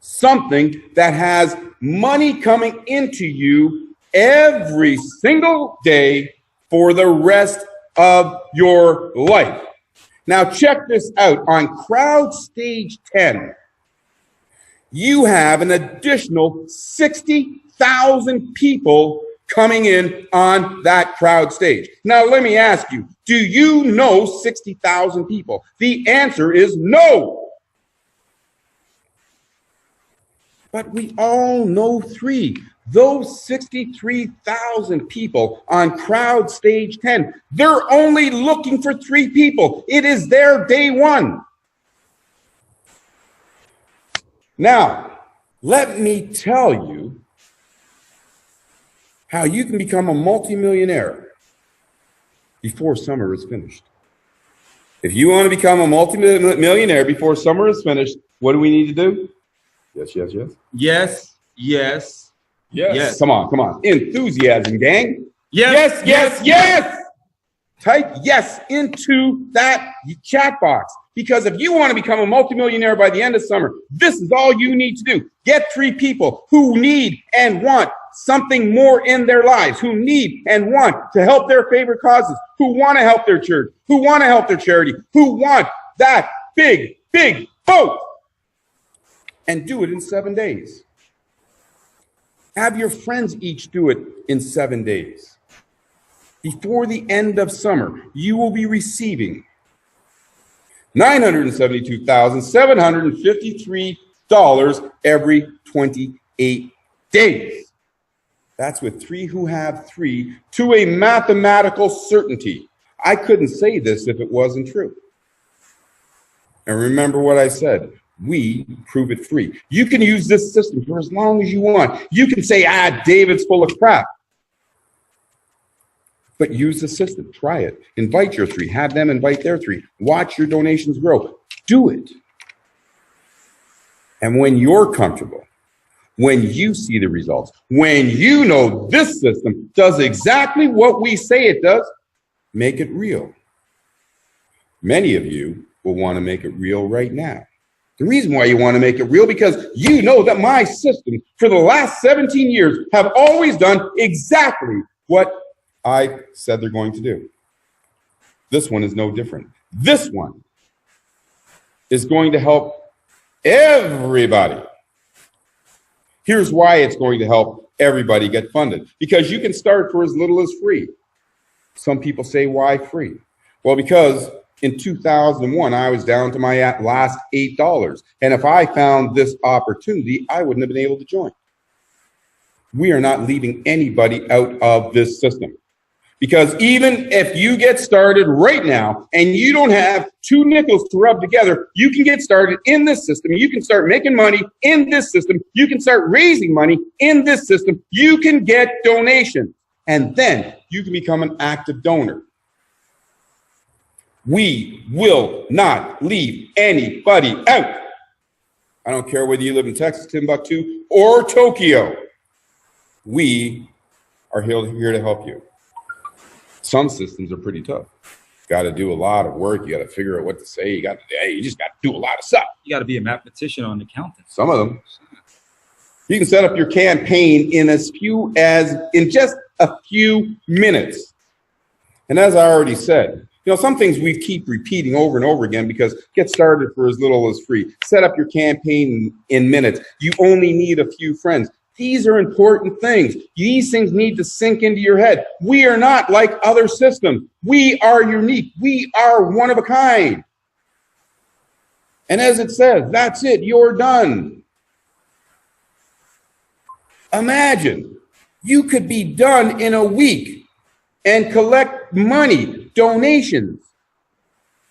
Something that has money coming into you every single day for the rest of your life. Now check this out. On crowd stage 10, you have an additional 60,000 people coming in on that crowd stage. Now let me ask you, do you know 60,000 people? The answer is no. But we all know three. Those 63,000 people on crowd stage 10, they're only looking for three people. It is their day one. Now, let me tell you how you can become a multimillionaire before summer is finished. If you want to become a multimillionaire before summer is finished, what do we need to do? Yes, yes, yes. Yes, yes, yes. Come on, come on. Enthusiasm, gang. Yes, Yes, yes, yes. Type yes into that chat box. Because if you want to become a multimillionaire by the end of summer, this is all you need to do. Get three people who need and want something more in their lives, who need and want to help their favorite causes, who want to help their church, who want to help their charity, who want that big, big boat. And do it in 7 days. Have your friends each do it in 7 days. Before the end of summer, you will be receiving $972,753 every 28 days. That's with three who have three to a mathematical certainty. I couldn't say this if it wasn't true. And remember what I said. We prove it free. You can use this system for as long as you want. You can say, David's full of crap. But use the system. Try it. Invite your three. Have them invite their three. Watch your donations grow. Do it. And when you're comfortable, when you see the results, when you know this system does exactly what we say it does, make it real. Many of you will want to make it real right now. The reason why you want to make it real, because you know that my system for the last 17 years have always done exactly what I said they're going to do. This one is no different. This one is going to help everybody. Here's why it's going to help everybody get funded. Because you can start for as little as free. Some people say, why free? Well, because in 2001, I was down to my last $8. And if I found this opportunity, I wouldn't have been able to join. We are not leaving anybody out of this system. Because even if you get started right now and you don't have two nickels to rub together, you can get started in this system. You can start making money in this system. You can start raising money in this system. You can get donations. And then you can become an active donor. We will not leave anybody out. I don't care whether you live in Texas, Timbuktu, or Tokyo. We are here to help you. Some systems are pretty tough. Got to do a lot of work. You got to figure out what to say. You just got to do a lot of stuff. You got to be a mathematician or an accountant. Some of them. You can set up your campaign in just a few minutes. And as I already said, some things we keep repeating over and over again because get started for as little as free. Set up your campaign in minutes. You only need a few friends. These are important things. These things need to sink into your head. We are not like other systems. We are unique. We are one of a kind. And as it says, that's it. You're done. Imagine you could be done in a week and collect money, donations,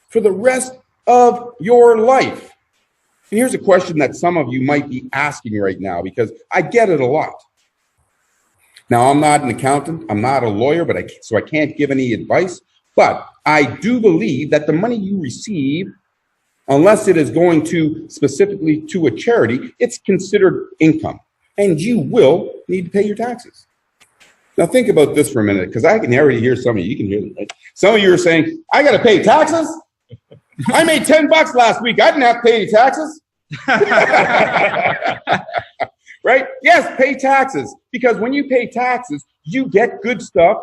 for the rest of your life. And here's a question that some of you might be asking right now, because I get it a lot. Now, I'm not an accountant, I'm not a lawyer, so I can't give any advice, but I do believe that the money you receive, unless it is going to specifically to a charity, it's considered income, and you will need to pay your taxes. Now think about this for a minute, because I can already hear some of you. You can hear them, right? Some of you are saying, I got to pay taxes? I made $10 last week. I didn't have to pay any taxes. Right? Yes, pay taxes. Because when you pay taxes, you get good stuff.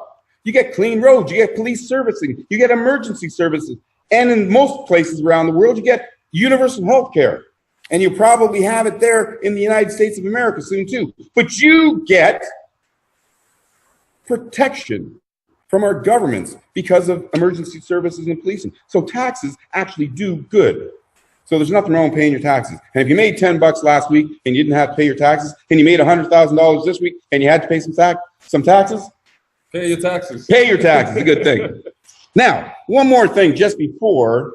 You get clean roads. You get police servicing. You get emergency services. And in most places around the world, you get universal health care. And you probably have it there in the United States of America soon too. But you get protection from our governments because of emergency services and policing. So taxes actually do good. So there's nothing wrong with paying your taxes. And if you made $10 last week and you didn't have to pay your taxes, and you made $100,000 this week and you had to pay some taxes, Pay your taxes. pay your taxes. A good thing. Now, one more thing just before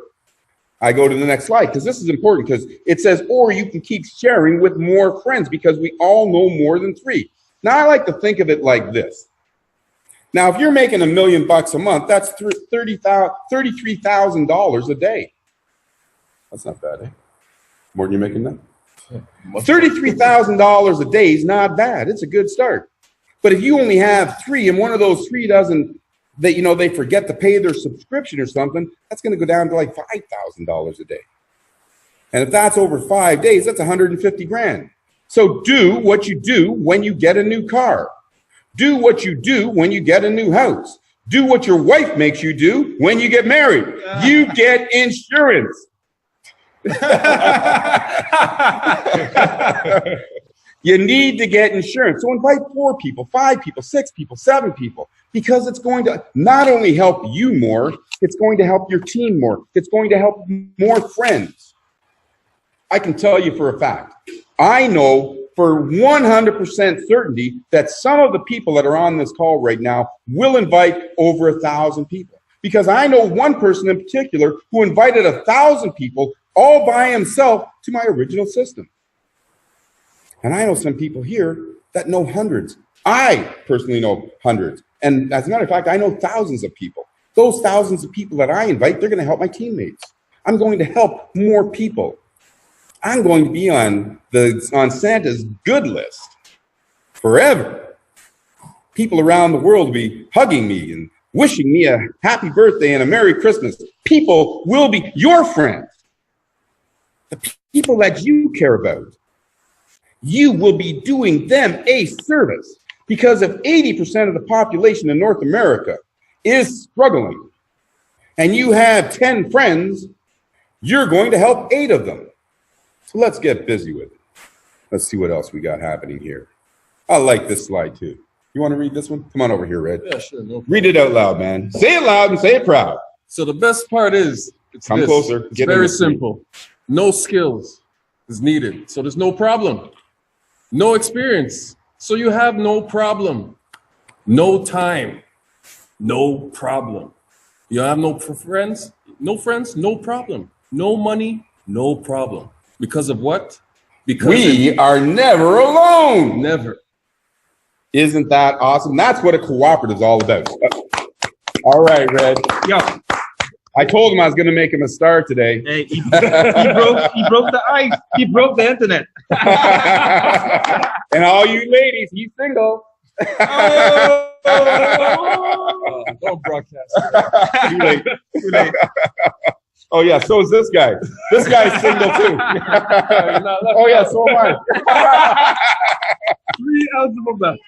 I go to the next slide, because this is important, because it says, or you can keep sharing with more friends, because we all know more than 3. Now, I like to think of it like this. Now, if you're making $1 million a month, that's $33,000 a day. That's not bad, eh? More than you're making now? $33,000 a day is not bad. It's a good start. But if you only have 3 and one of those 3 doesn't, they forget to pay their subscription or something, that's going to go down to like $5,000 a day. And if that's over 5 days, that's 150 grand. So do what you do when you get a new car. Do what you do when you get a new house. Do what your wife makes you do when you get married. You get insurance. You need to get insurance. So invite 4 people, 5 people, 6 people, 7 people, because it's going to not only help you more, it's going to help your team more. It's going to help more friends. I can tell you for a fact, I know for 100% certainty that some of the people that are on this call right now will invite over 1,000 people. Because I know one person in particular who invited 1,000 people all by himself to my original system. And I know some people here that know hundreds. I personally know hundreds. And as a matter of fact, I know thousands of people. Those thousands of people that I invite, they're going to help my teammates. I'm going to help more people. I'm going to be on Santa's good list forever. People around the world will be hugging me and wishing me a happy birthday and a Merry Christmas. People will be your friends. The people that you care about. You will be doing them a service, because if 80% of the population in North America is struggling and you have 10 friends, you're going to help 8 of them. So let's get busy with it. Let's see what else we got happening here. I like this slide too. You want to read this one? Come on over here, Red. Yeah, sure. No problem. Read it out loud, man. Say it loud and say it proud. So the best part is, Come closer. It's Get in very the screen. simple. No skills is needed. So there's no problem. No experience. So you have no problem. No time. No problem. You have no friends? No friends? No problem. No money? No problem. Because of what? Because We are never alone. never. Isn't that awesome? That's what a cooperative is all about. All right, Red. Yeah. I told him I was going to make him a star today. Hey, he broke the ice. He broke the internet. And all you ladies, he's single. Don't broadcast. Too late. Too late. Oh yeah, so is this guy. This guy's single too. Oh yeah, so am I. 3 eligible bets.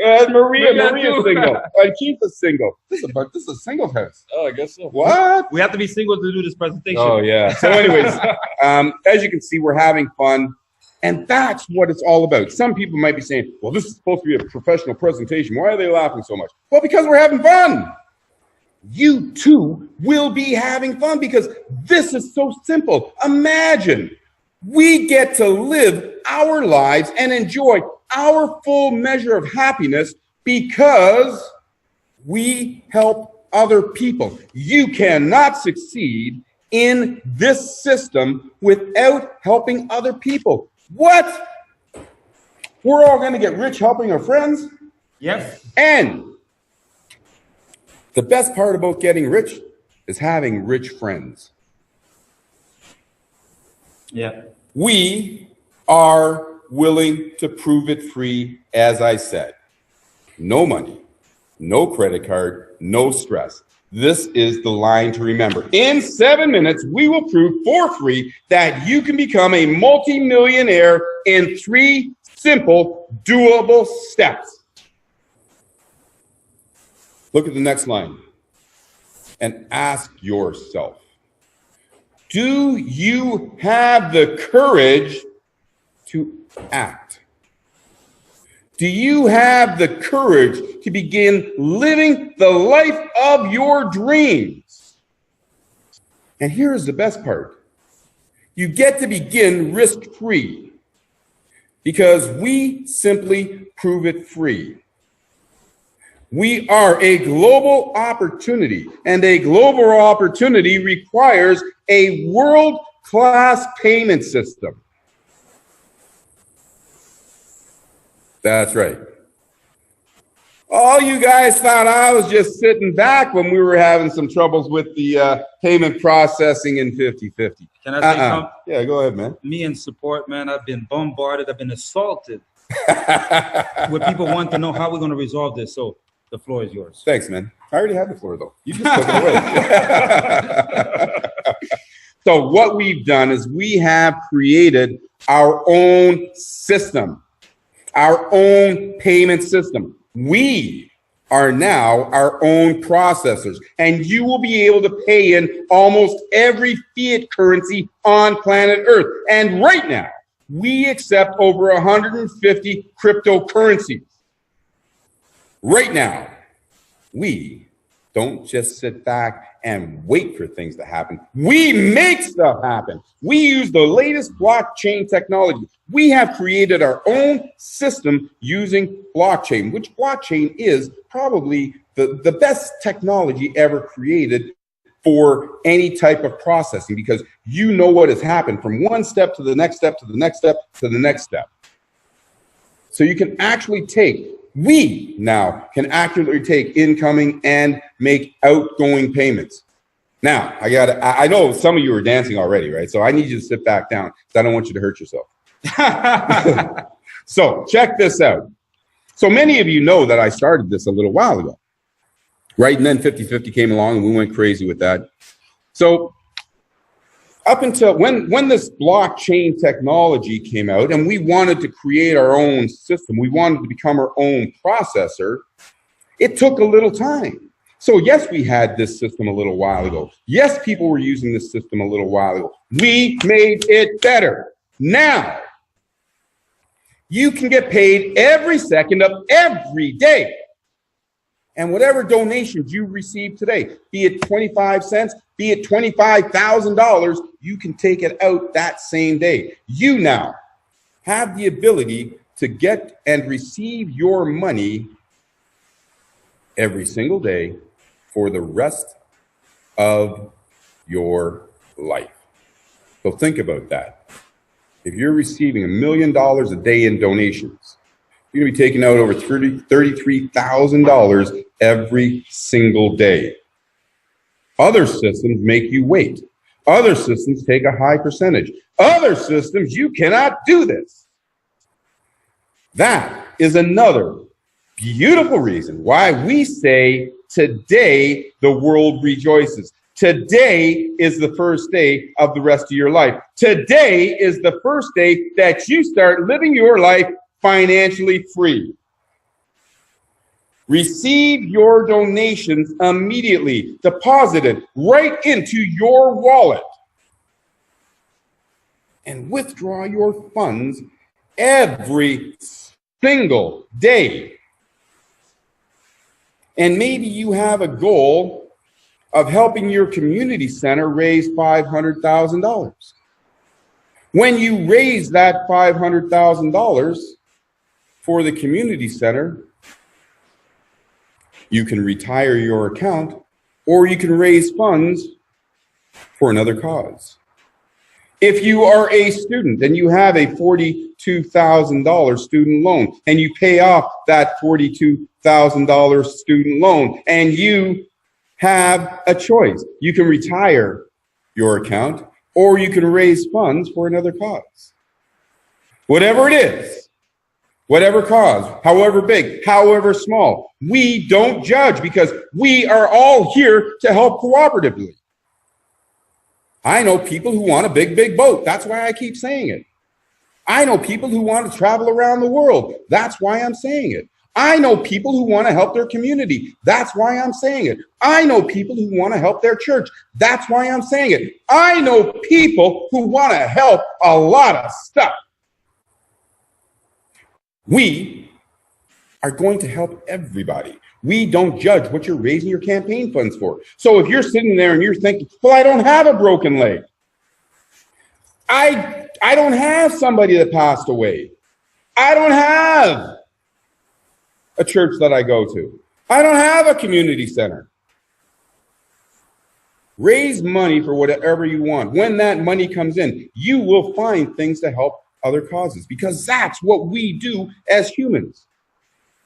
And Maria's too. single. And Keith is single. This is a single house. Oh, I guess so. What? We have to be single to do this presentation. Oh yeah. So anyways, as you can see, we're having fun. And that's what it's all about. Some people might be saying, well, this is supposed to be a professional presentation. Why are they laughing so much? Well, because we're having fun. You too will be having fun, because this is so simple. Imagine we get to live our lives and enjoy our full measure of happiness because we help other people. You cannot succeed in this system without helping other people. What? We're all going to get rich helping our friends? Yes. And the best part about getting rich is having rich friends. Yeah. We are willing to prove it free, as I said. No money, no credit card, no stress. This is the line to remember. In 7 minutes, we will prove for free that you can become a multimillionaire in 3 simple, doable steps. Look at the next line and ask yourself, Do you have the courage to act? Do you have the courage to begin living the life of your dreams? And here's the best part. You get to begin risk-free because we simply prove it free. We are a global opportunity, and a global opportunity requires a world-class payment system. That's right. All you guys thought I was just sitting back when we were having some troubles with the payment processing in 50/50. Can I say something? Yeah, go ahead, man. Me in support, man, I've been bombarded. I've been assaulted with people wanting to know how we're going to resolve this. So the floor is yours. Thanks, man. I already had the floor, though. You just took it away. So what we've done is we have created our own system, our own payment system. We are now our own processors, and you will be able to pay in almost every fiat currency on planet Earth. And right now, we accept over 150 cryptocurrencies. Right now, we don't just sit back and wait for things to happen. We make stuff happen. We use the latest blockchain technology. We have created our own system using blockchain, which blockchain is probably the best technology ever created for any type of processing, because you know what has happened from one step to the next step to the next step to the next step. So you can actually we now can accurately take incoming and make outgoing payments. Now, I know some of you are dancing already, right? So I need you to sit back down because I don't want you to hurt yourself. So check this out. So many of you know that I started this a little while ago, right? And then 50/50 came along and we went crazy with that. So up until when this blockchain technology came out and we wanted to create our own system, we wanted to become our own processor, it took a little time. So yes, we had this system a little while ago. Yes, people were using this system a little while ago. We made it better. Now, you can get paid every second of every day. And whatever donations you receive today, be it 25 cents, be it $25,000, you can take it out that same day. You now have the ability to get and receive your money every single day for the rest of your life. So think about that. If you're receiving $1 million a day in donations, you're going to be taking out over $33,000 every single day. Other systems make you wait. Other systems take a high percentage. Other systems, you cannot do this. That is another beautiful reason why we say today the world rejoices. Today is the first day of the rest of your life. Today is the first day that you start living your life financially free. Receive your donations immediately, deposited right into your wallet, and withdraw your funds every single day. And maybe you have a goal of helping your community center raise $500,000. When you raise that $500,000 for the community center, you can retire your account, or you can raise funds for another cause. If you are a student and you have a $42,000 student loan and you pay off that $42,000 student loan and you have a choice, you can retire your account or you can raise funds for another cause. Whatever it is, whatever cause, however big, however small, we don't judge because we are all here to help cooperatively. I know people who want a big, big boat. That's why I keep saying it. I know people who want to travel around the world. That's why I'm saying it. I know people who want to help their community. That's why I'm saying it. I know people who want to help their church. That's why I'm saying it. I know people who want to help a lot of stuff. We are going to help everybody. We don't judge what you're raising your campaign funds for. So if you're sitting there and you're thinking, well, I don't have a broken leg. I don't have somebody that passed away. I don't have a church that I go to. I don't have a community center. Raise money for whatever you want. When that money comes in, you will find things to help other causes because that's what we do as humans.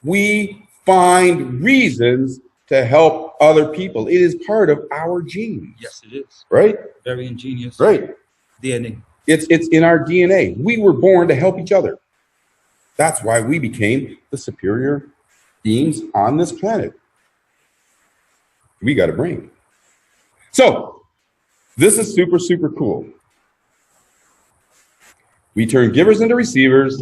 We find reasons to help other people. It is part of our genes. Yes, it is. Right? Very ingenious. Right. DNA. It's in our DNA. We were born to help each other. That's why we became the superior beings on this planet. We got a brain. So, this is super, super cool. We turn givers into receivers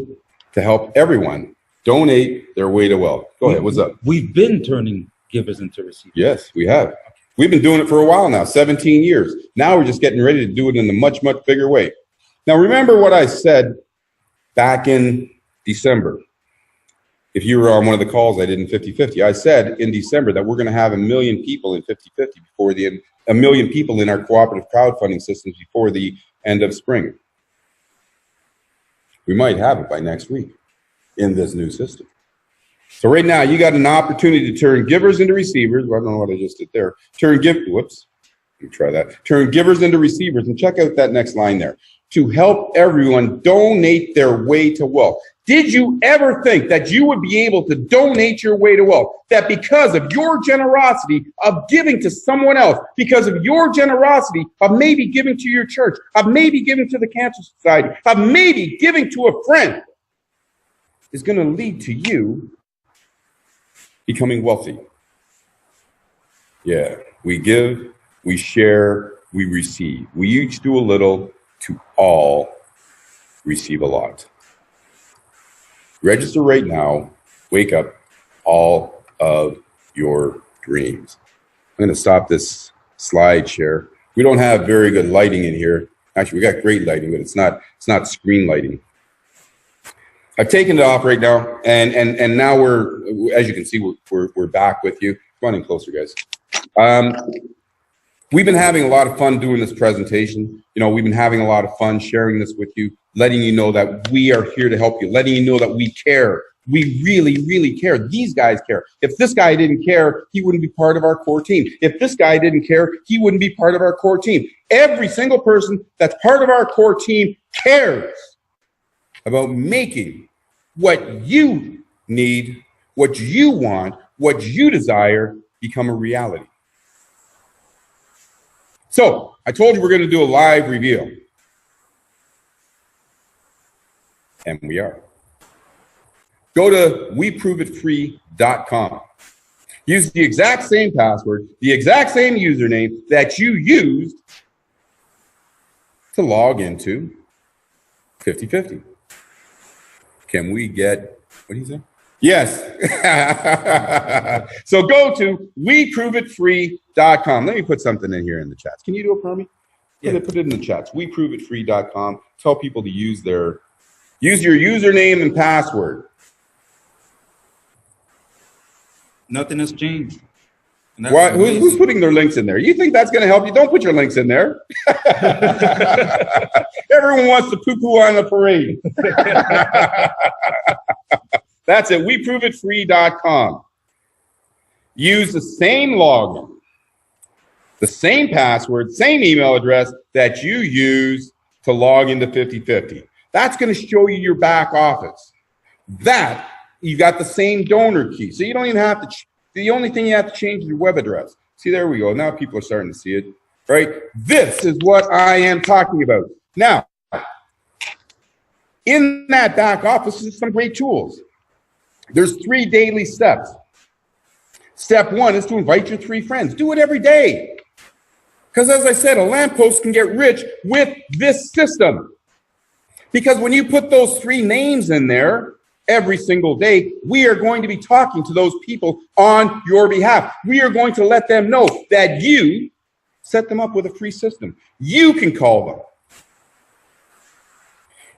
to help everyone donate their way to wealth. Go ahead, what's up? We've been turning givers into receivers. Yes, we have. We've been doing it for a while now, 17 years. Now we're just getting ready to do it in a much, much bigger way. Now, remember what I said back in December. If you were on one of the calls I did in 50/50, I said in December that we're going to have 1 million people in 50/50 before the end, 1 million people in our cooperative crowdfunding systems before the end of spring. We might have it by next week in this new system. So right now, you got an opportunity to turn givers into receivers. Well, I don't know what I just did there. Whoops. Let me try that. Turn givers into receivers, and check out that next line there. To help everyone donate their way to wealth. Did you ever think that you would be able to donate your way to wealth? That because of your generosity of giving to someone else, because of your generosity of maybe giving to your church, of maybe giving to the Cancer Society, of maybe giving to a friend, is going to lead to you becoming wealthy. Yeah, we give, we share, we receive. We each do a little to all receive a lot. Register right now. Wake up all of your dreams. I'm going to stop this slide share. We don't have very good lighting in here. Actually, we got great lighting, but it's not screen lighting. I've taken it off right now, and now we're, as you can see, we're back with you. Come on in closer, guys. We've been having a lot of fun doing this presentation. You know, we've been having a lot of fun sharing this with you, letting you know that we are here to help you, letting you know that we care. We really, really care. These guys care. If this guy didn't care, he wouldn't be part of our core team. If this guy didn't care, he wouldn't be part of our core team. Every single person that's part of our core team cares about making what you need, what you want, what you desire become a reality. So, I told you we're going to do a live reveal. And we are. Go to weproveitfree.com. Use the exact same password, the exact same username that you used to log into 50/50. Can we get, what do you say? Yes. So go to weproveitfree.com. Let me put something in here in the chats. Can you do it for me? Yeah, put it in the chats. Weproveitfree.com. Tell people to use your username and password. Nothing has changed. Why, who's putting their links in there? You think that's going to help you? Don't put your links in there. Everyone wants to poo-poo on the parade. That's it. Weproveitfree.com. Use the same login, the same password, same email address that you use to log into 50/50. That's going to show you your back office. That, you got the same donor key. So you don't even have to, the only thing you have to change is your web address. See, there we go. Now people are starting to see it, right? This is what I am talking about. Now, in that back office, there's some great tools. There's 3 daily steps. Step 1 is to invite your 3 friends. Do it every day. Because as I said, a lamppost can get rich with this system. Because when you put those 3 names in there, every single day, we are going to be talking to those people on your behalf. We are going to let them know that you set them up with a free system. You can call them.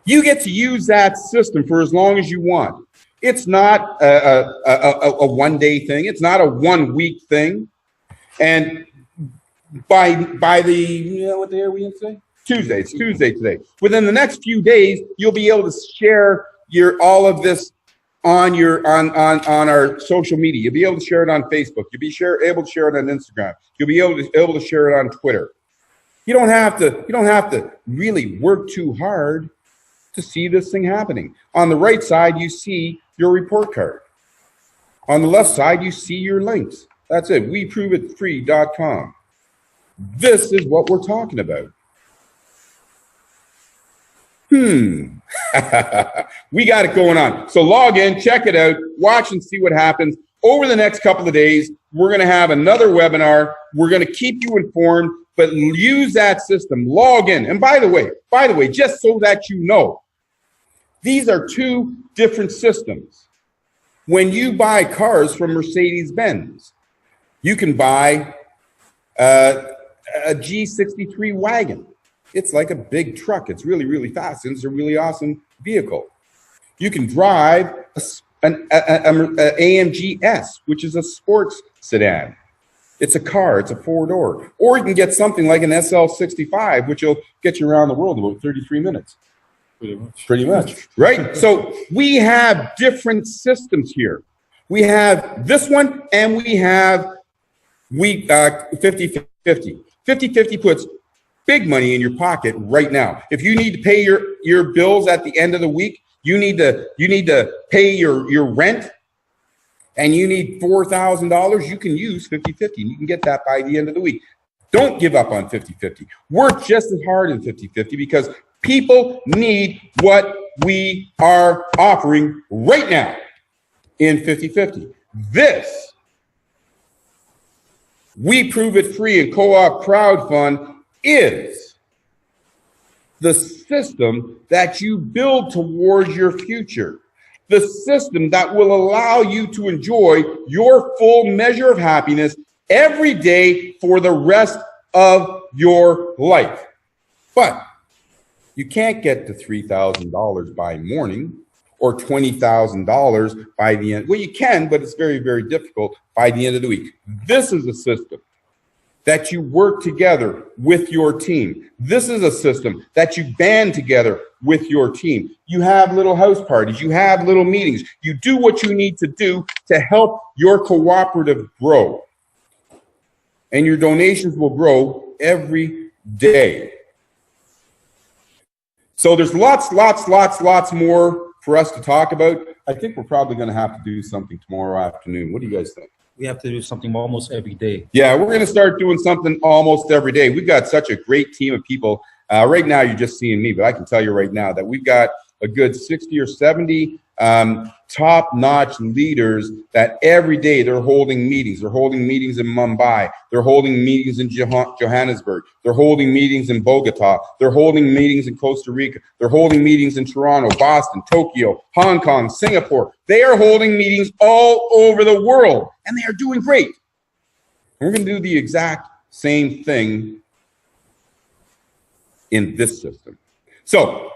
You get to use that system for as long as you want. It's not a one-day thing. It's not a one-week thing. And by the, what day are we in today? Tuesday. It's Tuesday today. Within the next few days, you'll be able to share all of this on our social media. You'll be able to share it on Facebook. You'll be able to share it on Instagram. You'll be able to share it on Twitter. You don't have to really work too hard to see this thing happening. On the right side, you see your report card. On the left side, you see your links. That's it. WeProveItFree.com. This is what we're talking about. We got it going on. So log in, check it out, watch and see what happens. Over the next couple of days, we're going to have another webinar. We're going to keep you informed, but use that system. Log in. And by the way, just so that you know, these are two different systems. When you buy cars from Mercedes-Benz, you can buy a G63 wagon. It's like a big truck. It's really, really fast, and it's a really awesome vehicle. You can drive an AMG S, which is a sports sedan. It's a car. It's a four-door. Or you can get something like an SL65, which will get you around the world in about 33 minutes. Pretty much, right? So we have different systems here. We have this one, and we have 50-50. 50-50 puts big money in your pocket right now. If you need to pay your bills at the end of the week, you need to pay your rent, and you need $4,000, you can use 50-50. You can get that by the end of the week. Don't give up on 50-50. Work just as hard in 50-50 because people need what we are offering right now in 50-50. This, We Prove It Free and Co-op Crowdfund, is the system that you build towards your future. The system that will allow you to enjoy your full measure of happiness every day for the rest of your life. But you can't get to $3,000 by morning or $20,000 by the end. Well, you can, but it's very, very difficult by the end of the week. This is a system that you work together with your team. This is a system that you band together with your team. You have little house parties. You have little meetings. You do what you need to do to help your cooperative grow. And your donations will grow every day. So there's lots more for us to talk about. I think we're probably going to have to do something tomorrow afternoon. What do you guys think? We have to do something almost every day. Yeah, we're going to start doing something almost every day. We've got such a great team of people. Right now, you're just seeing me, but I can tell you right now that we've got a good 60 or 70 top-notch leaders that every day they're holding meetings. They're holding meetings in Mumbai. They're holding meetings in Johannesburg. They're holding meetings in Bogota. They're holding meetings in Costa Rica. They're holding meetings in Toronto, Boston, Tokyo, Hong Kong, Singapore. They are holding meetings all over the world, and they are doing great. And we're going to do the exact same thing in this system. So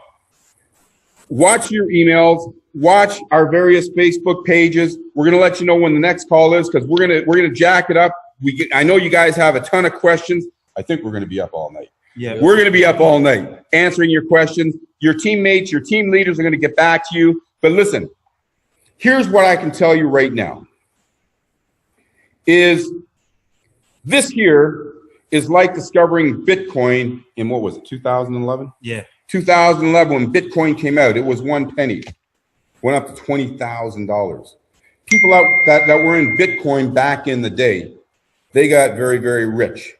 watch your emails. Watch our various Facebook pages. We're going to let you know when the next call is because we're going to jack it up. I know you guys have a ton of questions. I think we're going to be up all night. Yeah, we're going to be up all night answering your questions. Your teammates, your team leaders are going to get back to you. But listen, here's what I can tell you right now is this here is like discovering Bitcoin in, what was it, 2011? Yeah. 2011 when Bitcoin came out, it was 1 penny. Went up to $20,000. People out that were in Bitcoin back in the day, they got very, very rich.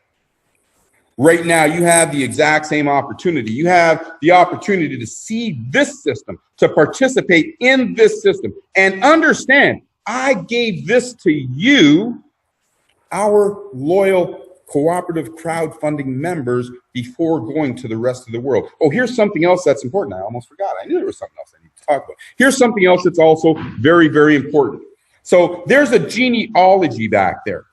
Right now, you have the exact same opportunity. You have the opportunity to see this system, to participate in this system, and understand, I gave this to you, our loyal cooperative crowdfunding members, before going to the rest of the world. Oh, here's something else that's important. I almost forgot. I knew there was something else I needed to talk about. Here's something else that's also very, very important. So there's a genealogy back there.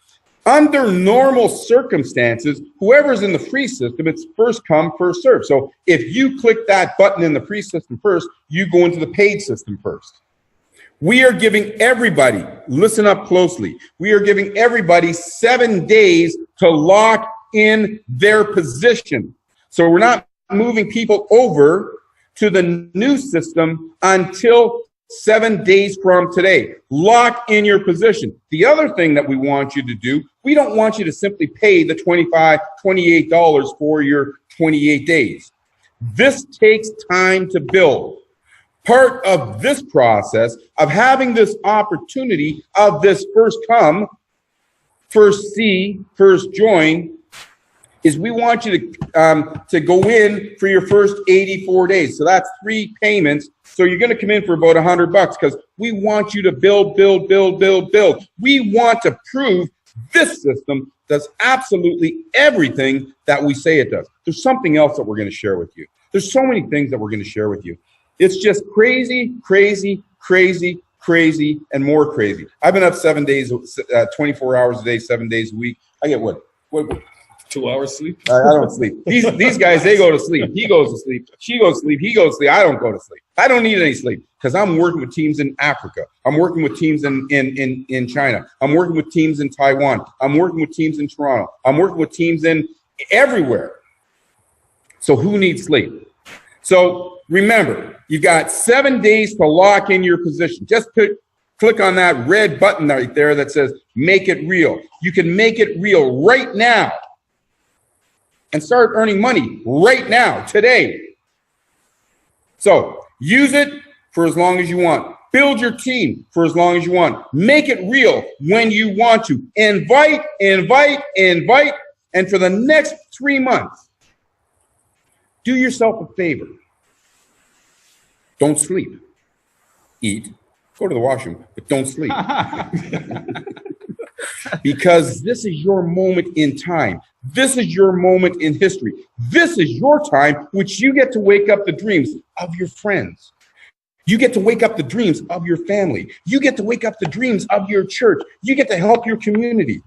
Under normal circumstances, whoever's in the free system, it's first come, first serve. So if you click that button in the free system first, you go into the paid system first. We are giving everybody, listen up closely, we are giving everybody 7 days to lock in their position. So we're not moving people over to the new system until 7 days from today. Lock in your position. The other thing that we want you to do, we don't want you to simply pay the $25, $28 for your 28 days. This takes time to build. Part of this process of having this opportunity of this first come, first see, first join, is we want you to go in for your first 84 days. So that's 3 payments. So you're going to come in for about $100 because we want you to build, build, build, build, build. We want to prove this system does absolutely everything that we say it does. There's something else that we're going to share with you. There's so many things that we're going to share with you. It's just crazy, crazy, crazy, crazy, and more crazy. I've been up 7 days, 24 hours a day, 7 days a week. I get what 2 hours sleep? I don't sleep. These guys, they go to sleep. He goes to sleep. She goes to sleep. He goes to sleep. I don't go to sleep. I don't need any sleep because I'm working with teams in Africa. I'm working with teams in China. I'm working with teams in Taiwan. I'm working with teams in Toronto. I'm working with teams in everywhere. So who needs sleep? So remember, you've got 7 days to lock in your position. Just click on that red button right there that says make it real. You can make it real right now and start earning money right now, today. So use it for as long as you want. Build your team for as long as you want. Make it real when you want to. Invite, invite, invite. And for the next 3 months, do yourself a favor. Don't sleep. Eat. Go to the washroom, but don't sleep. Because this is your moment in time. This is your moment in history. This is your time, which you get to wake up the dreams of your friends. You get to wake up the dreams of your family. You get to wake up the dreams of your church. You get to help your community.